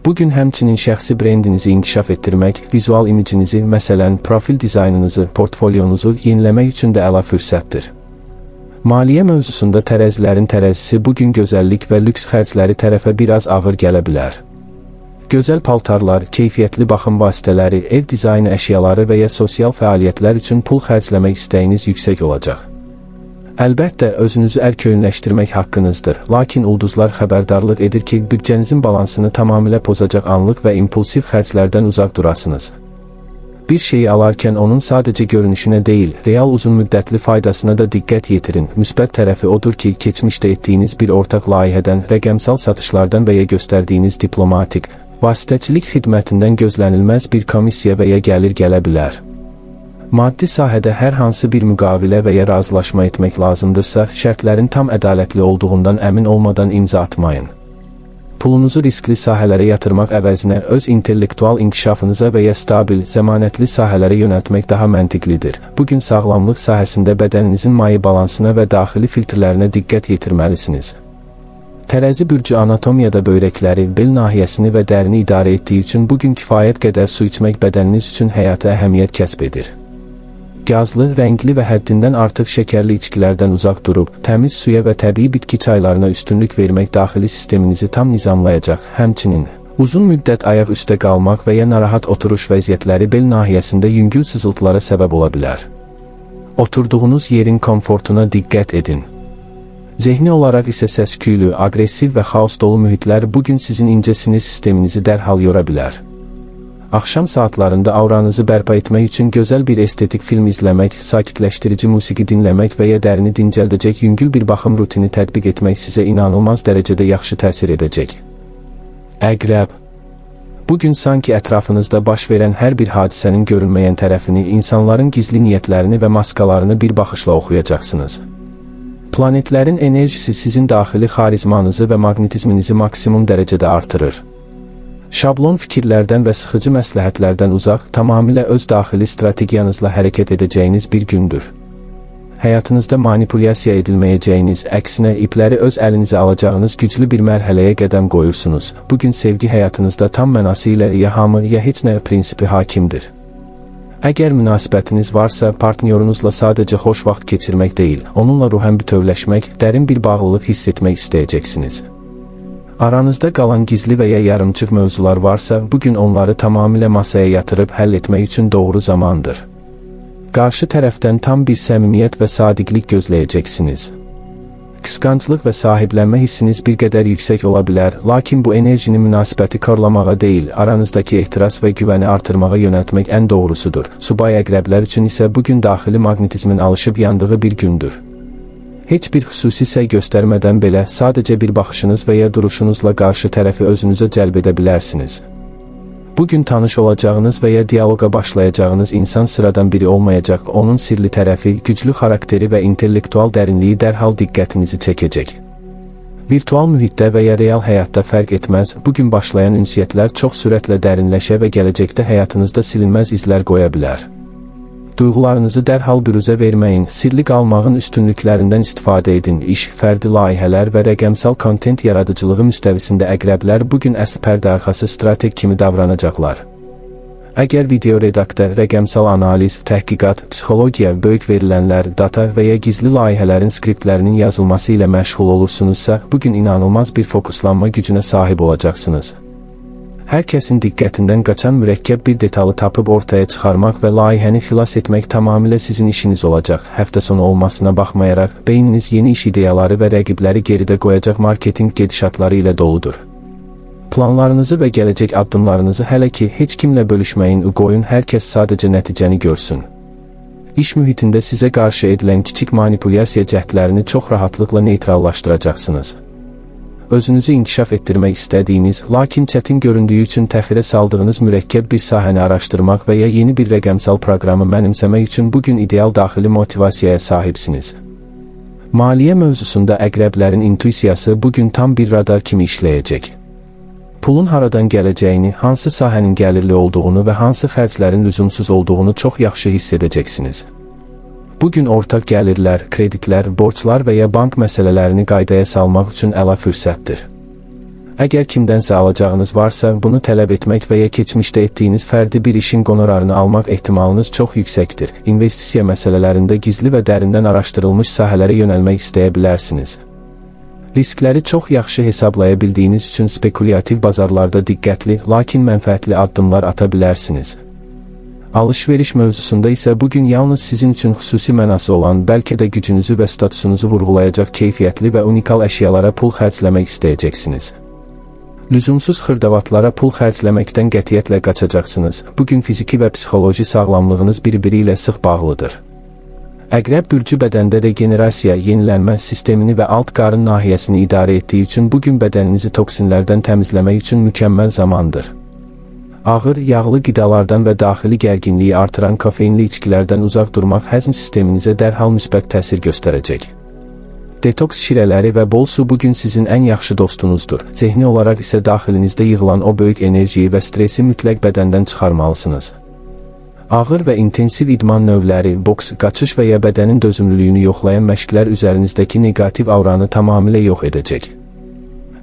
Bugün həmçinin şəxsi brendinizi inkişaf etdirmək, vizual imicinizi, məsələn, profil dizaynınızı, portfolyonuzu yeniləmək üçün də əla fürsətdir. Maliyyə mövzusunda tərəzilərin tərəzisi bugün gözəllik və lüks xərcləri tərəfə biraz ağır gələ bilər. Gözəl paltarlar, keyfiyyətli baxım vasitələri, ev dizaynı əşyaları və ya sosial fəaliyyətlər üçün pul xərcləmək istəyiniz yüksək olacaq. Əlbəttə, özünüzü ərköyünləşdirmək haqqınızdır, lakin ulduzlar xəbərdarlıq edir ki, büdcənizin balansını tamamilə pozacaq anlıq və impulsiv xərclərdən uzaq durasınız. Bir şeyi alarkən onun sadəcə görünüşünə deyil, real uzun müddətli faydasına da diqqət yetirin. Müsbət tərəfi odur ki, keçmişdə etdiyiniz bir ortaq layihədən, rəqəmsal satışlardan və ya göstərdiyiniz diplomatik, vasitəçilik xidmətindən gözlənilməz bir komissiya və ya gəlir gələ bilər. Maddi sahədə hər hansı bir müqavilə və ya razılaşma etmək lazımdırsa, şərtlərin tam ədalətli olduğundan əmin olmadan imza atmayın. Pulunuzu riskli sahələrə yatırmaq əvəzinə öz intellektual inkişafınıza və ya stabil, zəmanətli sahələrə yönəltmək daha məntiqlidir. Bugün sağlamlıq sahəsində bədəninizin maye balansına və daxili filtrlərinə diqqət yetirməlisiniz. Tərəzi bürcü anatomiyada böyrəkləri, bel nahiyəsini və dərini idarə etdiyi üçün bugün kifayət qədər su içmək bədəniniz üçün həyata əhəmiyyət kəsb edir. Gazlı, rəngli və həddindən artıq şəkərli içkilərdən uzaq durub, təmiz suya və təbii bitki çaylarına üstünlük vermək daxili sisteminizi tam nizamlayacaq. Həmçinin, Uzun müddət ayaq üstə qalmaq və ya narahat oturuş vəziyyətləri bel nahiyəsində yüngül sızıltılara səbəb ola bilər. Oturduğunuz yerin komfortuna diqqət edin. Zehni olaraq isə səs-küylü, aqressiv və xaos dolu mühitlər bugün sizin incə sinir sisteminizi dərhal yora bilər. Axşam saatlarında auranızı bərpa etmək üçün gözəl bir estetik film izləmək, sakitləşdirici musiqi dinləmək və ya dərini dincəldəcək yüngül bir baxım rutini tətbiq etmək sizə inanılmaz dərəcədə yaxşı təsir edəcək. Əqrəb. Bugün sanki ətrafınızda baş verən hər bir hadisənin görünməyən tərəfini, insanların gizli niyyətlərini və maskalarını bir baxışla oxuyacaqsınız. Planetlərin enerjisi sizin daxili xarizmanızı və maqnetizminizi maksimum dərəcədə artırır. Şablon fikirlərdən və sıxıcı məsləhətlərdən uzaq, tamamilə öz daxili strategiyanızla hərəkət edəcəyiniz bir gündür. Həyatınızda manipulyasiya edilməyəcəyiniz, əksinə ipləri öz əlinizə alacağınız güclü bir mərhələyə qədəm qoyursunuz. Bugün sevgi həyatınızda tam mənası ilə ya hamı, ya heç nə prinsipi hakimdir. Əgər münasibətiniz varsa, partnyorunuzla sadəcə xoş vaxt keçirmək deyil, onunla ruhən bütövləşmək, dərin bir bağlılıq hiss etmək istəyəcəksiniz. Aranızda qalan gizli və ya yarımçıq mövzular varsa, bugün onları tamamilə masaya yatırıb həll etmək üçün doğru zamandır. Qarşı tərəfdən tam bir səmimiyyət və sadiqlik gözləyəcəksiniz. Qısqanclıq və sahiblənmə hissiniz bir qədər yüksək ola bilər, lakin bu enerjini münasibəti korlamağa deyil, aranızdakı ehtiras və güvəni artırmağa yönəltmək ən doğrusudur. Subay əqrəblər üçün isə bugün daxili maqnetizmin alışıb yandığı bir gündür. Heç bir xüsusi səy göstərmədən belə, sadəcə bir baxışınız və ya duruşunuzla qarşı tərəfi özünüzə cəlb edə bilərsiniz. Bugün tanış olacağınız və ya diyaloqa başlayacağınız insan sıradan biri olmayacaq, onun sirli tərəfi, güclü xarakteri və intellektual dərinliyi dərhal diqqətinizi çəkəcək. Virtual mühitdə və ya real həyatda fərq etməz, bugün başlayan ünsiyyətlər çox sürətlə dərinləşə və gələcəkdə həyatınızda silinməz izlər qoya bilər. Duyğularınızı dərhal büruzə verməyin, sirli qalmağın üstünlüklərindən istifadə edin. İş, fərdi layihələr və rəqəmsal kontent yaradıcılığı müstəvisində əqrəblər bugün əsl pərdə arxası strateg kimi davranacaqlar. Əgər video redaktör, rəqəmsal analiz, təhqiqat, psixologiya, böyük verilənlər, data və ya gizli layihələrin skriptlərinin yazılması ilə məşğul olursunuzsa, bugün inanılmaz bir fokuslanma gücünə sahib olacaqsınız. Hər kəsin diqqətindən qaçan mürəkkəb bir detalı tapıb ortaya çıxarmaq və layihəni xilas etmək tamamilə sizin işiniz olacaq. Həftə sonu olmasına baxmayaraq, beyniniz yeni iş ideyaları və rəqibləri geridə qoyacaq marketinq gedişatları ilə doludur. Planlarınızı və gələcək addımlarınızı hələ ki heç kimlə bölüşməyin, qoyun hər kəs sadəcə nəticəni görsün. İş mühitində sizə qarşı edilən kiçik manipulyasiya cəhdlərini çox rahatlıqla neytrallaşdıracaqsınız. Özünüzü inkişaf etdirmək istədiyiniz, lakin çətin göründüyü üçün təxirə saldığınız mürəkkəb bir sahəni araşdırmaq və ya yeni bir rəqəmsal proqramı mənimsəmək üçün bugün ideal daxili motivasiyaya sahibsiniz. Maliyyə mövzusunda əqrəblərin intuisiyası bugün tam bir radar kimi işləyəcək. Pulun haradan gələcəyini, hansı sahənin gəlirli olduğunu və hansı xərclərin lüzumsuz olduğunu çox yaxşı hiss edəcəksiniz. Bugün ortaq gəlirlər, kreditlər, borclar və ya bank məsələlərini qaydaya salmaq üçün əla fürsətdir. Əgər kimdənsə alacağınız varsa, bunu tələb etmək və ya keçmişdə etdiyiniz fərdi bir işin qonorarını almaq ehtimalınız çox yüksəkdir. İnvestisiya məsələlərində gizli və dərindən araşdırılmış sahələrə yönəlmək istəyə bilərsiniz. Riskləri çox yaxşı hesablaya bildiyiniz üçün spekulyativ bazarlarda diqqətli, lakin mənfəətli addımlar ata bilərsiniz. Alış-veriş mövzusunda isə bugün yalnız sizin üçün xüsusi mənası olan, bəlkə də gücünüzü və statusunuzu vurğulayacaq keyfiyyətli və unikal əşyalara pul xərcləmək istəyəcəksiniz. Lüzumsuz xırdavatlara pul xərcləməkdən qətiyyətlə qaçacaqsınız. Bugün fiziki və psixoloji sağlamlığınız bir-biri ilə sıx bağlıdır. Əqrəb bürcü bədəndə regenerasiya, yenilənmə sistemini və alt qarın nahiyəsini idarə etdiyi üçün bugün bədəninizi toksinlərdən təmizləmək üçün mükəmməl zamandır. Ağır, yağlı qidalardan və daxili gərginliyi artıran kofeinli içkilərdən uzaq durmaq həzm sisteminizə dərhal müsbət təsir göstərəcək. Detoks şirələri və bol su bugün sizin ən yaxşı dostunuzdur. Zehni olaraq isə daxilinizdə yığılan o böyük enerjiyi və stresi mütləq bədəndən çıxarmalısınız. Ağır və intensiv idman növləri, boks, qaçış və ya bədənin dözümlülüyünü yoxlayan məşqlər üzərinizdəki neqativ auranı tamamilə yox edəcək.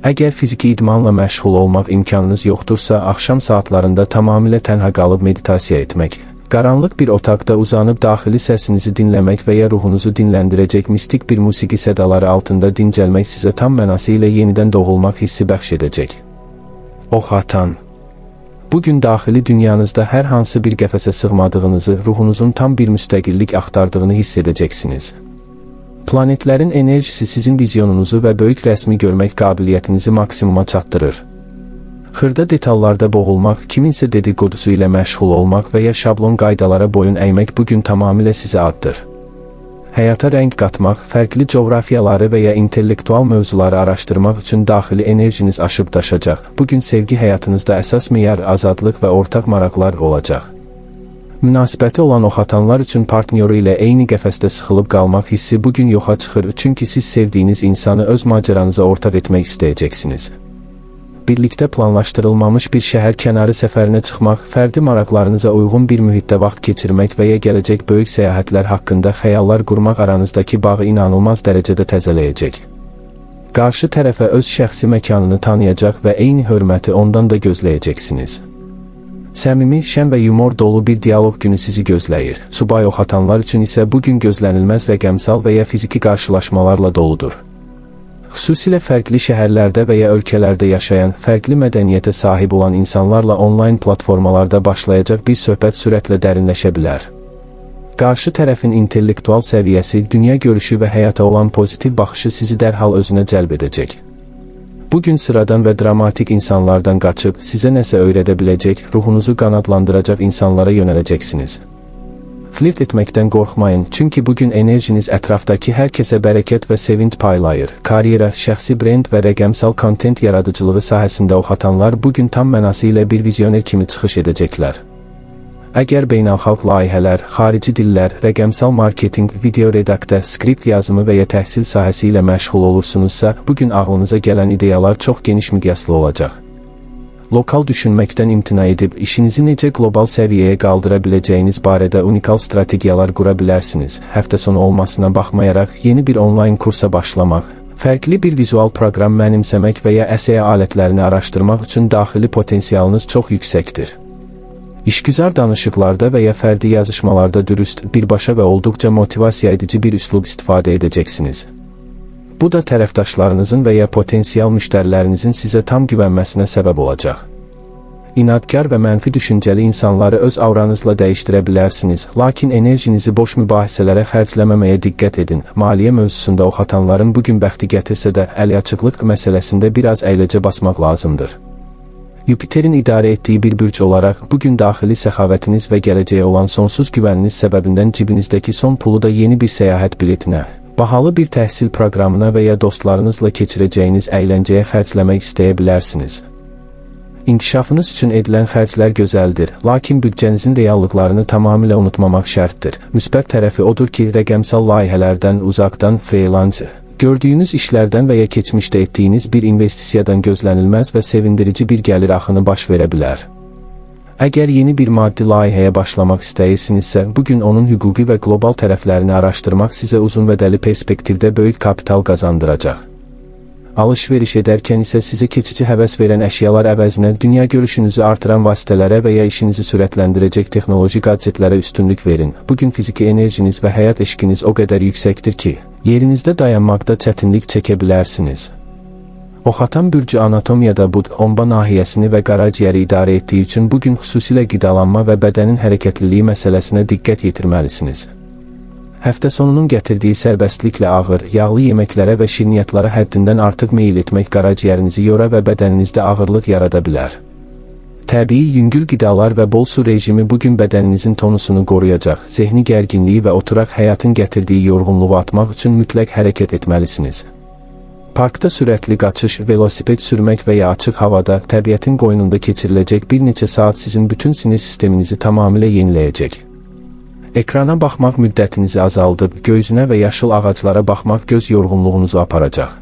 Əgər fiziki idmanla məşğul olmaq imkanınız yoxdursa, axşam saatlarında tamamilə tənha qalıb meditasiya etmək, qaranlıq bir otaqda uzanıb daxili səsinizi dinləmək və ya ruhunuzu dinləndirəcək mistik bir musiqi sədaları altında dincəlmək sizə tam mənası ilə yenidən doğulmaq hissi bəxş edəcək. Ox atan. Bugün daxili dünyanızda hər hansı bir qəfəsə sığmadığınızı, ruhunuzun tam bir müstəqillik axtardığını hiss edəcəksiniz. Planetlərin enerjisi sizin vizyonunuzu və böyük rəsmi görmək qabiliyyətinizi maksimuma çatdırır. Xırda detallarda boğulmaq, kiminsə dedikodusu ilə məşğul olmaq və ya şablon qaydalara boyun əymək bugün tamamilə sizə addır. Həyata rəng qatmaq, fərqli coğrafiyaları və ya intellektual mövzuları araşdırmaq üçün daxili enerjiniz aşıb daşacaq. Bugün sevgi həyatınızda əsas meyar, azadlıq və ortaq maraqlar olacaq. Münasibəti olan ox atanlar üçün partnyoru ilə eyni qəfəsdə sıxılıb qalmaq hissi bugün yoxa çıxır, çünki siz sevdiyiniz insanı öz macəranıza ortaq etmək istəyəcəksiniz. Birlikdə planlaşdırılmamış bir şəhər kənarı səfərinə çıxmaq, fərdi maraqlarınıza uyğun bir mühitdə vaxt keçirmək və ya gələcək böyük səyahətlər haqqında xəyallar qurmaq aranızdakı bağı inanılmaz dərəcədə təzələyəcək. Qarşı tərəfə öz şəxsi məkanını tanıyacaq və eyni hörməti ondan da gözləyəcəksiniz. Səmimi, şən və yumor dolu bir dialoq günü sizi gözləyir. Subay ox atanlar üçün isə bugün gözlənilməz rəqəmsal və ya fiziki qarşılaşmalarla doludur. Xüsusilə fərqli şəhərlərdə və ya ölkələrdə yaşayan, fərqli mədəniyyətə sahib olan insanlarla onlayn platformalarda başlayacaq bir söhbət sürətlə dərinləşə bilər. Qarşı tərəfin intellektual səviyyəsi, dünya görüşü və həyata olan pozitiv baxışı sizi dərhal özünə cəlb edəcək. Bugün sıradan və dramatik insanlardan qaçıb, sizə nəsə öyrədə biləcək, ruhunuzu qanadlandıracaq insanlara yönələcəksiniz. Flirt etməkdən qorxmayın, çünki bugün enerjiniz ətrafdakı hər kəsə bərəkət və sevinç paylayır. Karyera, şəxsi brend və rəqəmsal kontent yaradıcılığı sahəsində ox atanlar bugün tam mənası ilə bir vizyoner kimi çıxış edəcəklər. Əgər beynəlxalq layihələr, xarici dillər, rəqəmsal marketinq, video redaktə, skript yazımı və ya təhsil sahəsi ilə məşğul olursunuzsa, bugün ağlınıza gələn ideyalar çox geniş miqyaslı olacaq. Lokal düşünməkdən imtina edib, işinizi necə qlobal səviyyəyə qaldıra biləcəyiniz barədə unikal strategiyalar qura bilərsiniz. Həftə sonu olmasına baxmayaraq, yeni bir onlayn kursa başlamaq, fərqli bir vizual proqram mənimsəmək və ya əsəyə alətlərini araşdırmaq üçün daxili potensialınız çox yüksəkdir. İşgüzar danışıqlarda və ya fərdi yazışmalarda dürüst, birbaşa və olduqca motivasiya edici bir üslub istifadə edəcəksiniz. Bu da tərəfdaşlarınızın və ya potensial müştərilərinizin sizə tam güvənməsinə səbəb olacaq. İnadkar və mənfi düşüncəli insanları öz auranızla dəyişdirə bilərsiniz, lakin enerjinizi boş mübahisələrə xərcləməməyə diqqət edin. Maliyyə mövzusunda ox atanların bugün bəxti gətirsə də, əliaçıqlıq məsələsində biraz əyləcə basmaq lazımdır. Yupiterin idarə etdiyi bir bürc olaraq, bugün daxili səxavətiniz və gələcəyə olan sonsuz güvəniniz səbəbindən cibinizdəki son pulu da yeni bir səyahət biletinə, bahalı bir təhsil proqramına və ya dostlarınızla keçirəcəyiniz əyləncəyə xərcləmək istəyə bilərsiniz. İnkişafınız üçün edilən xərclər gözəldir, lakin büdcənizin reallıqlarını tamamilə unutmamaq şərtdir. Müsbət tərəfi odur ki, rəqəmsal layihələrdən, uzaqdan, freelance, gördüyünüz işlərdən və ya keçmişdə etdiyiniz bir investisiyadan gözlənilməz və sevindirici bir gəlir axını baş verə bilər. Əgər yeni bir maddi layihəyə başlamaq istəyirsinizsə, bugün onun hüquqi və qlobal tərəflərini araşdırmaq sizə uzunvədəli perspektivdə böyük kapital qazandıracaq. Alış-veriş edərkən isə sizə keçici həvəs verən əşyalar əvəzinə dünya görüşünüzü artıran vasitələrə və ya işinizi sürətləndirəcək texnoloji gadgetlərə üstünlük verin. Bugün fiziki enerjiniz və həyat eşqiniz o qədər yüksəkdir ki, yerinizdə dayanmaqda çətinlik çəkə bilərsiniz. Ox atan bürcü anatomiyada bud, omba nahiyəsini və qaraciyəri idarə etdiyi üçün bugün xüsusilə qidalanma və bədənin hərəkətliliyi məsələsinə diqqət yetirməlisiniz. Həftə sonunun gətirdiyi sərbəstliklə ağır, yağlı yeməklərə və şirniyyatlara həddindən artıq meyil etmək qaraciyərinizi yora və bədəninizdə ağırlıq yarada bilər. Təbii, yüngül qidalar və bol su rejimi bugün bədəninizin tonusunu qoruyacaq, zehni gərginliyi və oturaq həyatın gətirdiyi yorğunluğu atmaq üçün mütləq hərəkət etməlisiniz. Parkda sürətli qaçış, velosiped sürmək və ya açıq havada, təbiətin qoynunda keçiriləcək bir neçə saat sizin bütün sinir sisteminizi tamamilə yeniləyəcək. Ekrana baxmaq müddətinizi azaldıb, gökyüzünə və yaşıl ağaclara baxmaq göz yorğunluğunuzu aparacaq.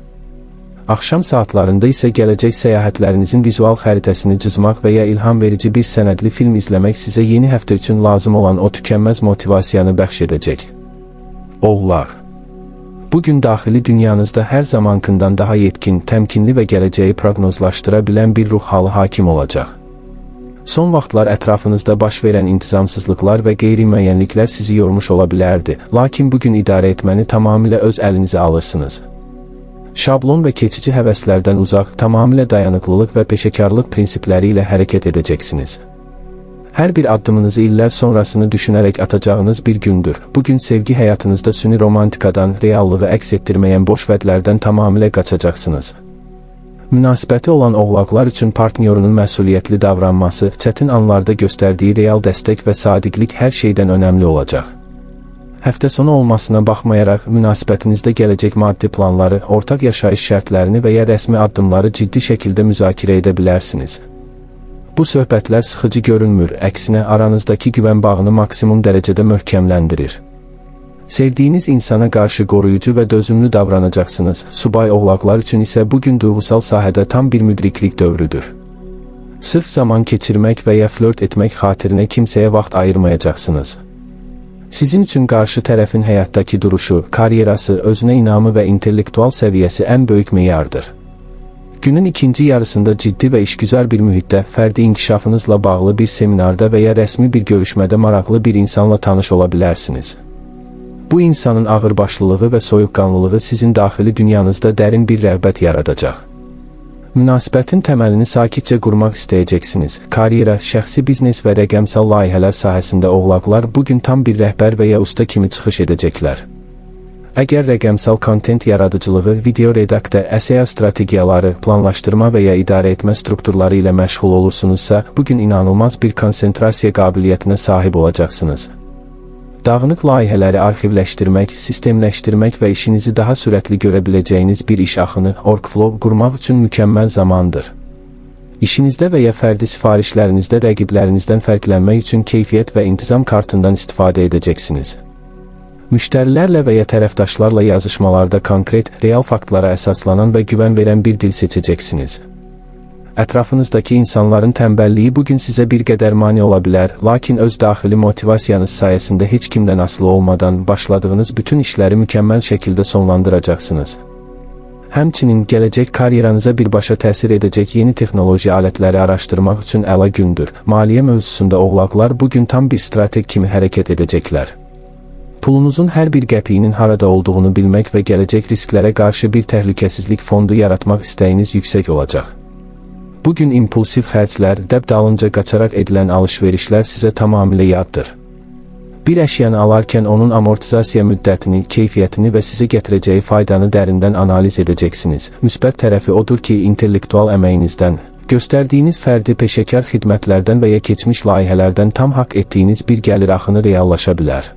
Axşam saatlarında isə gələcək səyahətlərinizin vizual xəritəsini cızmaq və ya ilham verici bir sənədli film izləmək sizə yeni həftə üçün lazım olan o tükənməz motivasiyanı bəxş edəcək. Oğlaq. Bugün daxili dünyanızda hər zamankından daha yetkin, təmkinli və gələcəyi proqnozlaşdıra bilən bir ruh halı hakim olacaq. Son vaxtlar ətrafınızda baş verən intizamsızlıqlar və qeyri-müəyyənliklər sizi yormuş ola bilərdi, lakin bugün idarə etməni tamamilə öz əlinizə alırsınız. Şablon və keçici həvəslərdən uzaq, tamamilə dayanıqlılıq və peşəkarlıq prinsipləri ilə hərəkət edəcəksiniz. Hər bir addımınızı illər sonrasını düşünərək atacağınız bir gündür. Bugün sevgi həyatınızda süni romantikadan, reallığı əks etdirməyən boş vədlərdən tamamilə qaçacaqsınız. Münasibəti olan oğlaqlar üçün partnyorunun məsuliyyətli davranması, çətin anlarda göstərdiyi real dəstək və sadiqlik hər şeydən önəmli olacaq. Həftə sonu olmasına baxmayaraq, münasibətinizdə gələcək maddi planları, ortaq yaşayış şərtlərini və ya rəsmi addımları ciddi şəkildə müzakirə edə bilərsiniz. Bu söhbətlər sıxıcı görünmür, əksinə aranızdakı güvən bağını maksimum dərəcədə möhkəmləndirir. Sevdiyiniz insana qarşı qoruyucu və dözümlü davranacaqsınız. Subay oğlaqlar üçün isə bugün duyğusal sahədə tam bir müdriklik dövrüdür. Sırf zaman keçirmək və ya flört etmək xatirinə kimsəyə vaxt ayırmayacaqsınız. Sizin üçün qarşı tərəfin həyatdakı duruşu, karyerası, özünə inamı və intellektual səviyyəsi ən böyük meyardır. Günün ikinci yarısında ciddi və işgüzar bir mühitdə, fərdi inkişafınızla bağlı bir seminarda və ya rəsmi bir görüşmədə maraqlı bir insanla tanış ola bilərsiniz. Bu insanın ağırbaşlılığı və soyuqqanlılığı sizin daxili dünyanızda dərin bir rəğbət yaradacaq. Münasibətin təməlini sakitcə qurmaq istəyəcəksiniz. Karyera, şəxsi biznes və rəqəmsal layihələr sahəsində oğlaqlar bugün tam bir rəhbər və ya usta kimi çıxış edəcəklər. Əgər rəqəmsal kontent yaradıcılığı, video redaktə, SEO strategiyaları, planlaşdırma və ya idarə etmə strukturları ilə məşğul olursunuzsa, bugün inanılmaz bir konsentrasiya qabiliyyətinə sahib olacaqsınız. Dağınıq layihələri arxivləşdirmək, sistemləşdirmək və işinizi daha sürətli görə biləcəyiniz bir iş axını, workflow qurmaq üçün mükəmməl zamandır. İşinizdə və ya fərdi sifarişlərinizdə rəqiblərinizdən fərqlənmək üçün keyfiyyət və intizam kartından istifadə edəcəksiniz. Müştərilərlə və ya tərəfdaşlarla yazışmalarda konkret, real faktlara əsaslanan və güvən verən bir dil seçəcəksiniz. Ətrafınızdakı insanların tənbəlliyi bugün sizə bir qədər mane ola bilər, lakin öz daxili motivasiyanız sayəsində heç kimdən asılı olmadan başladığınız bütün işləri mükəmməl şəkildə sonlandıracaqsınız. Həmçinin gələcək karyeranıza birbaşa təsir edəcək yeni texnoloji alətləri araşdırmaq üçün əla gündür. Maliyyə mövzusunda oğlaqlar bugün tam bir strateg kimi hərəkət edəcəklər. Pulunuzun hər bir qəpiyinin harada olduğunu bilmək və gələcək risklərə qarşı bir təhlükəsizlik fondu yaratmaq istəyiniz yüksək olacaq. Bugün impulsiv xərclər, dəb dalınca qaçaraq edilən alış-verişlər sizə tamamilə yaddır. Bir əşyanı alarkən onun amortizasiya müddətini, keyfiyyətini və sizə gətirəcəyi faydanı dərindən analiz edəcəksiniz. Müsbət tərəfi odur ki, intellektual əməyinizdən, göstərdiyiniz fərdi peşəkar xidmətlərdən və ya keçmiş layihələrdən tam haqq etdiyiniz bir gəlir axını reallaşa bilər.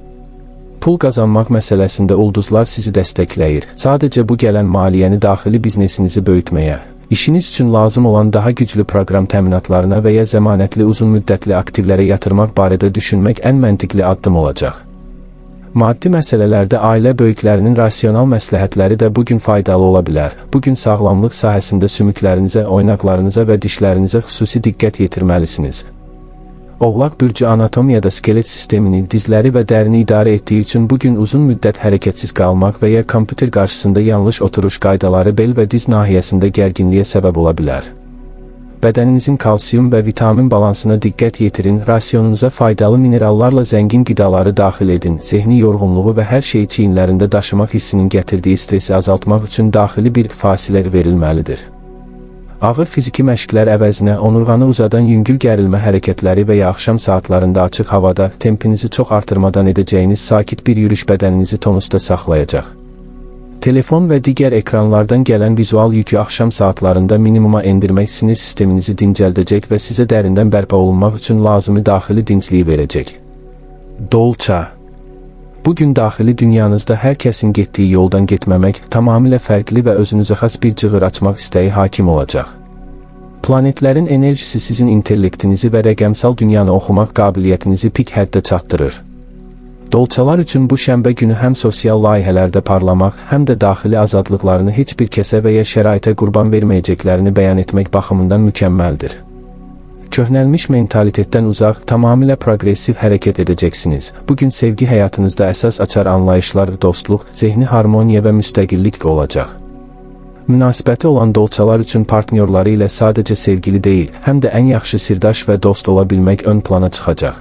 Pul qazanmaq məsələsində ulduzlar sizi dəstəkləyir. Sadəcə bu gələn maliyyəni daxili biznesinizi böyütməyə, işiniz üçün lazım olan daha güclü proqram təminatlarına və ya zəmanətli uzun müddətli aktivlərə yatırmaq barədə düşünmək ən məntiqli addım olacaq. Maddi məsələlərdə ailə böyüklərinin rasional məsləhətləri də bugün faydalı ola bilər. Bugün sağlamlıq sahəsində sümüklərinizə, oynaqlarınıza və dişlərinizə xüsusi diqqət yetirməlisiniz. Oğlaq bürcü anatomiyada skelet sistemini, dizləri və dərini idarə etdiyi üçün bugün uzun müddət hərəkətsiz qalmaq və ya kompüter qarşısında yanlış oturuş qaydaları bel və diz nahiyəsində gərginliyə səbəb ola bilər. Bədəninizin kalsiyum və vitamin balansına diqqət yetirin, rasionunuza faydalı minerallarla zəngin qidaları daxil edin, zehni yorğunluğu və hər şeyi çiyinlərində daşımaq hissinin gətirdiyi stresi azaltmaq üçün daxili bir fasilə verilməlidir. Ağır fiziki məşqlər əvəzinə onurğanı uzadan yüngül gərilmə hərəkətləri və ya axşam saatlarında açıq havada tempinizi çox artırmadan edəcəyiniz sakit bir yürüyüş bədəninizi tonusda saxlayacaq. Telefon və digər ekranlardan gələn vizual yükü axşam saatlarında minimuma endirmək sinir sisteminizi dincəldəcək və sizə dərindən bərpa olunmaq üçün lazımi daxili dincliyi verəcək. Dolça. Bugün daxili dünyanızda hər kəsin getdiyi yoldan getməmək, tamamilə fərqli və özünüzə xas bir cığır açmaq istəyi hakim olacaq. Planetlərin enerjisi sizin intellektinizi və rəqəmsal dünyanı oxumaq qabiliyyətinizi pik həddə çatdırır. Dolçalar üçün bu şənbə günü həm sosial layihələrdə parlamaq, həm də daxili azadlıqlarını heç bir kəsə və ya şəraitə qurban verməyəcəklərini bəyan etmək baxımından mükəmməldir. Köhnəlmiş mentalitetdən uzaq, tamamilə progressiv hərəkət edəcəksiniz. Bugün sevgi həyatınızda əsas açar anlayışlar, dostluq, zehni harmoniya və müstəqillik olacaq. Münasibəti olan dolçalar üçün partnyorları ilə sadəcə sevgili deyil, həm də ən yaxşı sirdaş və dost ola bilmək ön plana çıxacaq.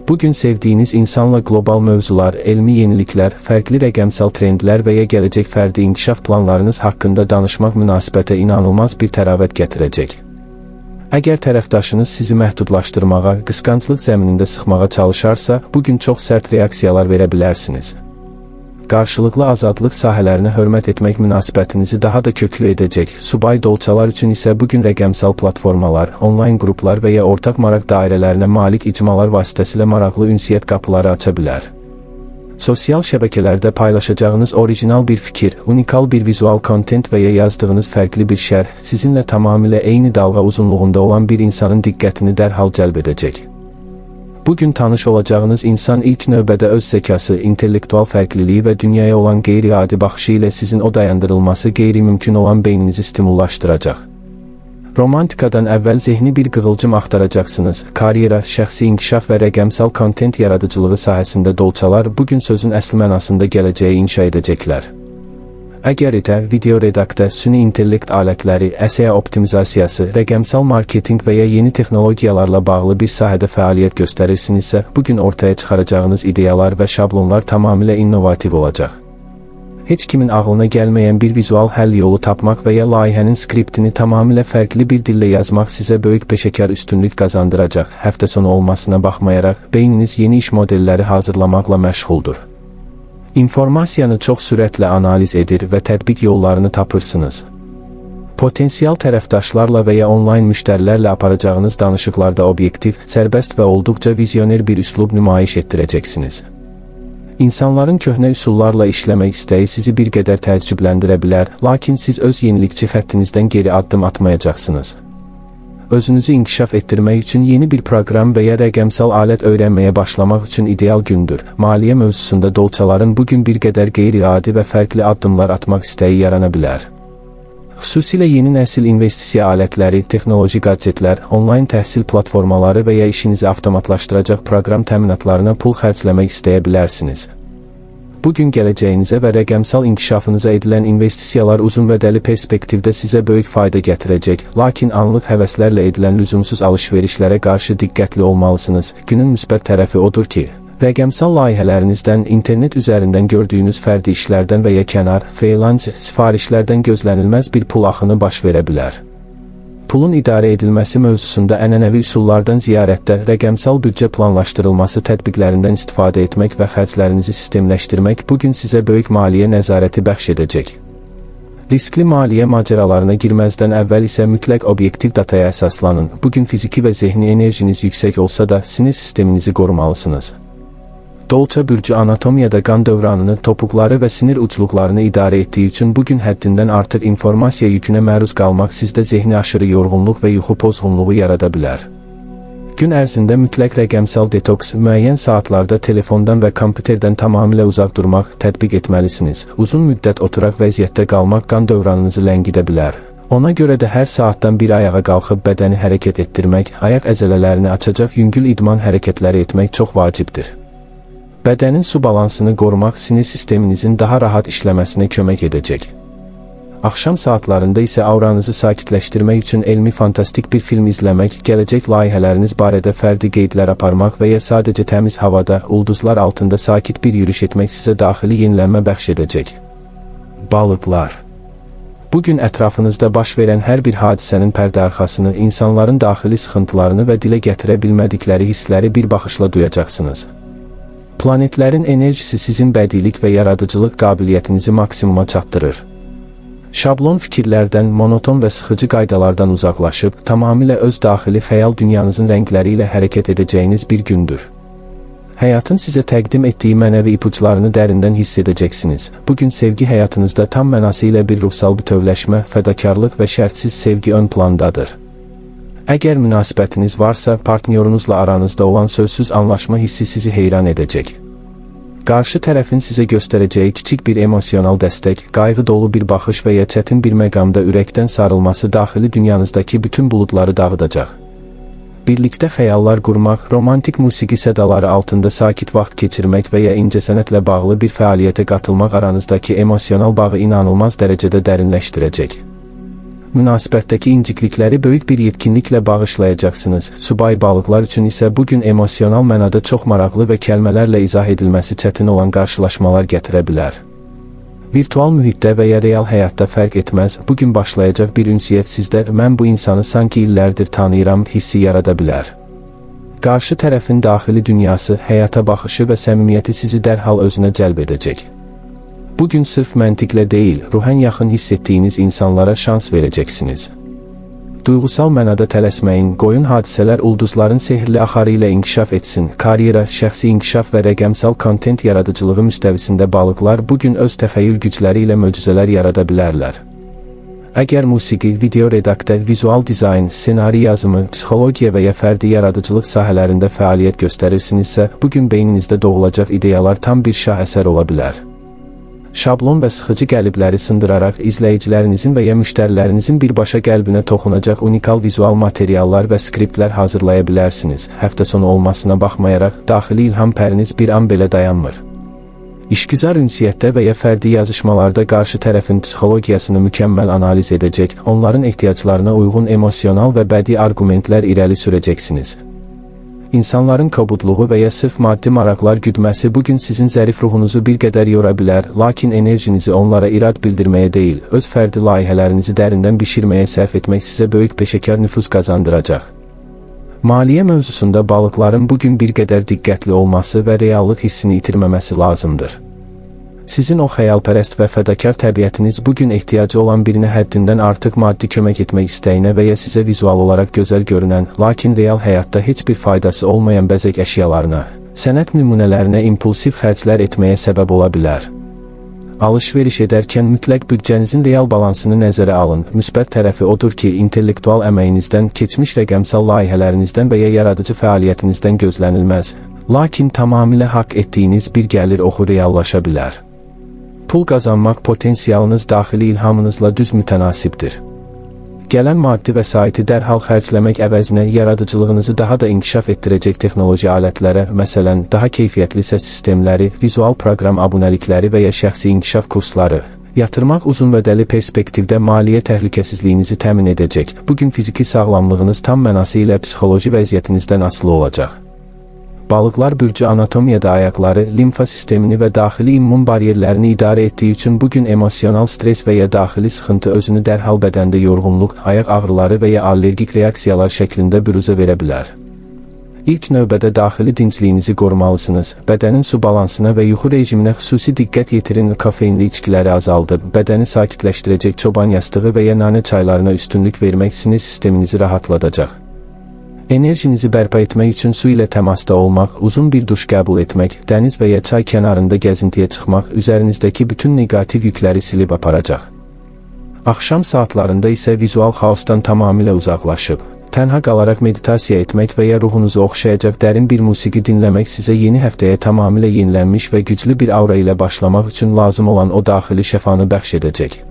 Bugün sevdiyiniz insanla qlobal mövzular, elmi yeniliklər, fərqli rəqəmsal trendlər və ya gələcək fərdi inkişaf planlarınız haqqında danışmaq münasibətə inanılmaz bir təravət gətirəcək. Əgər tərəfdaşınız sizi məhdudlaşdırmağa, qısqanclıq zəminində sıxmağa çalışarsa, bugün çox sərt reaksiyalar verə bilərsiniz. Qarşılıqlı azadlıq sahələrinə hörmət etmək münasibətinizi daha da köklü edəcək. Subay dolçalar üçün isə bugün rəqəmsal platformalar, onlayn qruplar və ya ortaq maraq dairələrinə malik icmalar vasitəsilə maraqlı ünsiyyət qapıları aça bilər. Sosial şəbəkələrdə paylaşacağınız orijinal bir fikir, unikal bir vizual kontent və ya yazdığınız fərqli bir şərh sizinlə tamamilə eyni dalğa uzunluğunda olan bir insanın diqqətini dərhal cəlb edəcək. Bugün tanış olacağınız insan ilk növbədə öz zəkası, intellektual fərqliliyi və dünyaya olan qeyri-adi baxışı ilə sizin o dayandırılması qeyri-mümkün olan beyninizi stimullaşdıracaq. Romantikadan əvvəl zehni bir qığılcım axtaracaqsınız. Karyera, şəxsi inkişaf və rəqəmsal kontent yaradıcılığı sahəsində dolçalar bugün sözün əsl mənasında gələcəyi inşa edəcəklər. Əgər video redaktə, süni intellekt alətləri, SEO optimizasiyası, rəqəmsal marketinq və ya yeni texnologiyalarla bağlı bir sahədə fəaliyyət göstərirsinizsə, bugün ortaya çıxaracağınız ideyalar və şablonlar tamamilə innovativ olacaq. Heç kimin ağlına gəlməyən bir vizual həll yolu tapmaq və ya layihənin skriptini tamamilə fərqli bir dillə yazmaq sizə böyük peşəkar üstünlük qazandıracaq. Həftə sonu olmasına baxmayaraq, beyniniz yeni iş modelləri hazırlamaqla məşğuldur. İnformasiyanı çox sürətlə analiz edir və tətbiq yollarını tapırsınız. Potensial tərəfdaşlarla və ya onlayn müştərilərlə aparacağınız danışıqlarda obyektiv, sərbəst və olduqca vizyoner bir üslub nümayiş etdirəcəksiniz. İnsanların köhnə üsullarla işləmək istəyi sizi bir qədər təəccübləndirə bilər, lakin siz öz yenilikçi xəttinizdən geri addım atmayacaqsınız. Özünüzü inkişaf etdirmək üçün yeni bir proqram və ya rəqəmsal alət öyrənməyə başlamaq üçün ideal gündür. Maliyyə mövzusunda dolçaların bugün bir qədər qeyri-adi və fərqli addımlar atmaq istəyi yarana bilər. Xüsusilə yeni nəsil investisiya alətləri, texnoloji gadjetlər, onlayn təhsil platformaları və ya işinizi avtomatlaşdıracaq proqram təminatlarına pul xərcləmək istəyə bilərsiniz. Bugün gələcəyinizə və rəqəmsal inkişafınıza edilən investisiyalar uzun vədəli perspektivdə sizə böyük fayda gətirəcək, lakin anlıq həvəslərlə edilən lüzumsuz alış-verişlərə qarşı diqqətli olmalısınız. Günün müsbət tərəfi odur ki, rəqəmsal layihələrinizdən, internet üzərindən gördüyünüz fərdi işlərdən və ya kənar, freelance sifarişlərdən gözlənilməz bir pul axını baş verə bilər. Pulun idarə edilməsi mövzusunda ənənəvi üsullardan ziyarətdə rəqəmsal büdcə planlaşdırılması tətbiqlərindən istifadə etmək və xərclərinizi sistemləşdirmək bugün sizə böyük maliyyə nəzarəti bəxş edəcək. Riskli maliyyə macəralarına girməzdən əvvəl isə mütləq obyektiv dataya əsaslanın. Bugün fiziki və zehni enerjiniz yüksək olsa da sinir sisteminizi qorumalısınız. Dolça bürcü anatomiyada qan dövranını, topuqları və sinir ucluqlarını idarə etdiyi üçün bugün həddindən artıq informasiya yükünə məruz qalmaq sizdə zehni aşırı yorğunluq və yuxu pozğunluğu yarada bilər. Gün ərzində mütləq rəqəmsal detoks, müəyyən saatlarda telefondan və kompüterdən tamamilə uzaq durmaq tətbiq etməlisiniz. Uzun müddət oturaq vəziyyətdə qalmaq qan dövranınızı ləngidə bilər. Ona görə də hər saatdan bir ayağa qalxıb bədəni hərəkət etdirmək, ayaq əzələlərini açacaq yüngül idman hərəkətləri etmək çox vacibdir. Bədənin su balansını qorumaq sinir sisteminizin daha rahat işləməsinə kömək edəcək. Axşam saatlarında isə auranızı sakitləşdirmək üçün elmi fantastik bir film izləmək, gələcək layihələriniz barədə fərdi qeydlər aparmaq və ya sadəcə təmiz havada, ulduzlar altında sakit bir yürüyüş etmək sizə daxili yenilənmə bəxş edəcək. Balıqlar. Bugün ətrafınızda baş verən hər bir hadisənin pərdə arxasını, insanların daxili sıxıntılarını və dilə gətirə bilmədikləri hissləri bir baxışla duyacaqsınız. Planetlərin enerjisi sizin bədilik və yaradıcılıq qabiliyyətinizi maksimuma çatdırır. Şablon fikirlərdən, monoton və sıxıcı qaydalardan uzaqlaşıb, tamamilə öz daxili xəyal dünyanızın rəngləri ilə hərəkət edəcəyiniz bir gündür. Həyatın sizə təqdim etdiyi mənəvi ipuçlarını dərindən hiss edəcəksiniz. Bugün sevgi həyatınızda tam mənası ilə bir ruhsal bütövləşmə, fədakarlıq və şərtsiz sevgi ön plandadır. Əgər münasibətiniz varsa, partnyorunuzla aranızda olan sözsüz anlaşma hissi sizi heyran edəcək. Qarşı tərəfin sizə göstərəcəyi kiçik bir emosional dəstək, qayğı dolu bir baxış və ya çətin bir məqamda ürəkdən sarılması daxili dünyanızdakı bütün buludları dağıdacaq. Birlikdə xəyallar qurmaq, romantik musiqi sədaları altında sakit vaxt keçirmək və ya incəsənətlə bağlı bir fəaliyyətə qatılmaq aranızdakı emosional bağı inanılmaz dərəcədə dərinləşdirəcək. münasibətdəki inciklikləri böyük bir yetkinliklə bağışlayacaqsınız. Subay balıqlar üçün isə bugün emosional mənada çox maraqlı və kəlmələrlə izah edilməsi çətin olan qarşılaşmalar gətirə bilər. Virtual mühitdə və ya real həyatda fərq etməz, bugün başlayacaq bir ünsiyyət sizdə "mən bu insanı sanki illərdir tanıyıram" hissi yarada bilər. Qarşı tərəfin daxili dünyası, həyata baxışı və səmimiyyəti sizi dərhal özünə cəlb edəcək. Bugün sırf məntiqlə deyil, ruhən yaxın hiss etdiyiniz insanlara şans verəcəksiniz. Duyğusal mənada tələsməyin, qoyun hadisələr ulduzların sehrli axarı ilə inkişaf etsin. Karyera, şəxsi inkişaf və rəqəmsal kontent yaradıcılığı müstəvisində balıqlar bugün öz təxəyyül gücləri ilə möcüzələr yarada bilərlər. Əgər musiqi, video redaktə, vizual dizayn, ssenari yazımı, psixologiya və ya fərdi yaradıcılıq sahələrində fəaliyyət göstərirsinizsə, bugün beyninizdə doğulacaq ideyalar tam bir şahəsər ola bilər. Şablon və sıxıcı qəlibləri sındıraraq izləyicilərinizin və ya müştərilərinizin birbaşa qəlbinə toxunacaq unikal vizual materiallar və skriptlər hazırlaya bilərsiniz. Həftə sonu olmasına baxmayaraq, daxili ilham pəriniz bir an belə dayanmır. İşgüzar ünsiyyətdə və ya fərdi yazışmalarda qarşı tərəfin psixologiyasını mükəmməl analiz edəcək, onların ehtiyaclarına uyğun emosional və bədii arqumentlər irəli sürəcəksiniz. İnsanların kobudluğu və ya sırf maddi maraqlar güdməsi bugün sizin zərif ruhunuzu bir qədər yora bilər, lakin enerjinizi onlara irad bildirməyə deyil, öz fərdi layihələrinizi dərindən bişirməyə sərf etmək sizə böyük peşəkar nüfuz qazandıracaq. Maliyyə mövzusunda balıqların bugün bir qədər diqqətli olması və reallıq hissini itirməməsi lazımdır. Sizin o xəyalpərəst və fədakar təbiətiniz bugün ehtiyacı olan birinə həddindən artıq maddi kömək etmək istəyinə və ya sizə vizual olaraq gözəl görünən, lakin real həyatda heç bir faydası olmayan bəzək əşyalarına, sənət nümunələrinə impulsiv xərclər etməyə səbəb ola bilər. Alış-veriş edərkən mütləq büdcənizin real balansını nəzərə alın. Müsbət tərəfi odur ki, intellektual əməyinizdən, keçmiş rəqəmsal layihələrinizdən və ya yaradıcı fəaliyyətinizdən gözlənilməz, lakin tamamilə haqq etdiyiniz bir gəlir oxu reallaşa bilər. Pul qazanmaq potensialınız daxili ilhamınızla düz mütənasibdir. Gələn maddi vəsaiti dərhal xərcləmək əvəzinə yaradıcılığınızı daha da inkişaf etdirəcək texnoloji alətlərə, məsələn, daha keyfiyyətli səs sistemləri, vizual proqram abunəlikləri və ya şəxsi inkişaf kursları yatırmaq uzunvədəli perspektivdə maliyyə təhlükəsizliyinizi təmin edəcək. Bugün fiziki sağlamlığınız tam mənası ilə psixoloji vəziyyətinizdən asılı olacaq. Balıqlar bürcü anatomiyada ayaqları, limfa sistemini və daxili immun bariyerlərini idarə etdiyi üçün bugün emosional stres və ya daxili sıxıntı özünü dərhal bədəndə yorğunluq, ayaq ağrıları və ya allergik reaksiyalar şəklində büruzə verə bilər. İlk növbədə daxili dincliyinizi qorumalısınız. Bədənin su balansına və yuxu rejiminə xüsusi diqqət yetirin. Kofeinli içkiləri azaldıb, bədəni sakitləşdirəcək çoban yastığı və ya nanə çaylarına üstünlük vermək sinir sisteminizi rahatladacaq. Enerjinizi bərpa etmək üçün su ilə təmasda olmaq, uzun bir duş qəbul etmək, dəniz və ya çay kənarında gəzintiyə çıxmaq üzərinizdəki bütün neqativ yükləri silib aparacaq. Axşam saatlarında isə vizual xaosdan tamamilə uzaqlaşıb, tənha qalaraq meditasiya etmək və ya ruhunuzu oxşayacaq dərin bir musiqi dinləmək sizə yeni həftəyə tamamilə yenilənmiş və güclü bir aura ilə başlamaq üçün lazım olan o daxili şəfanı bəxş edəcək.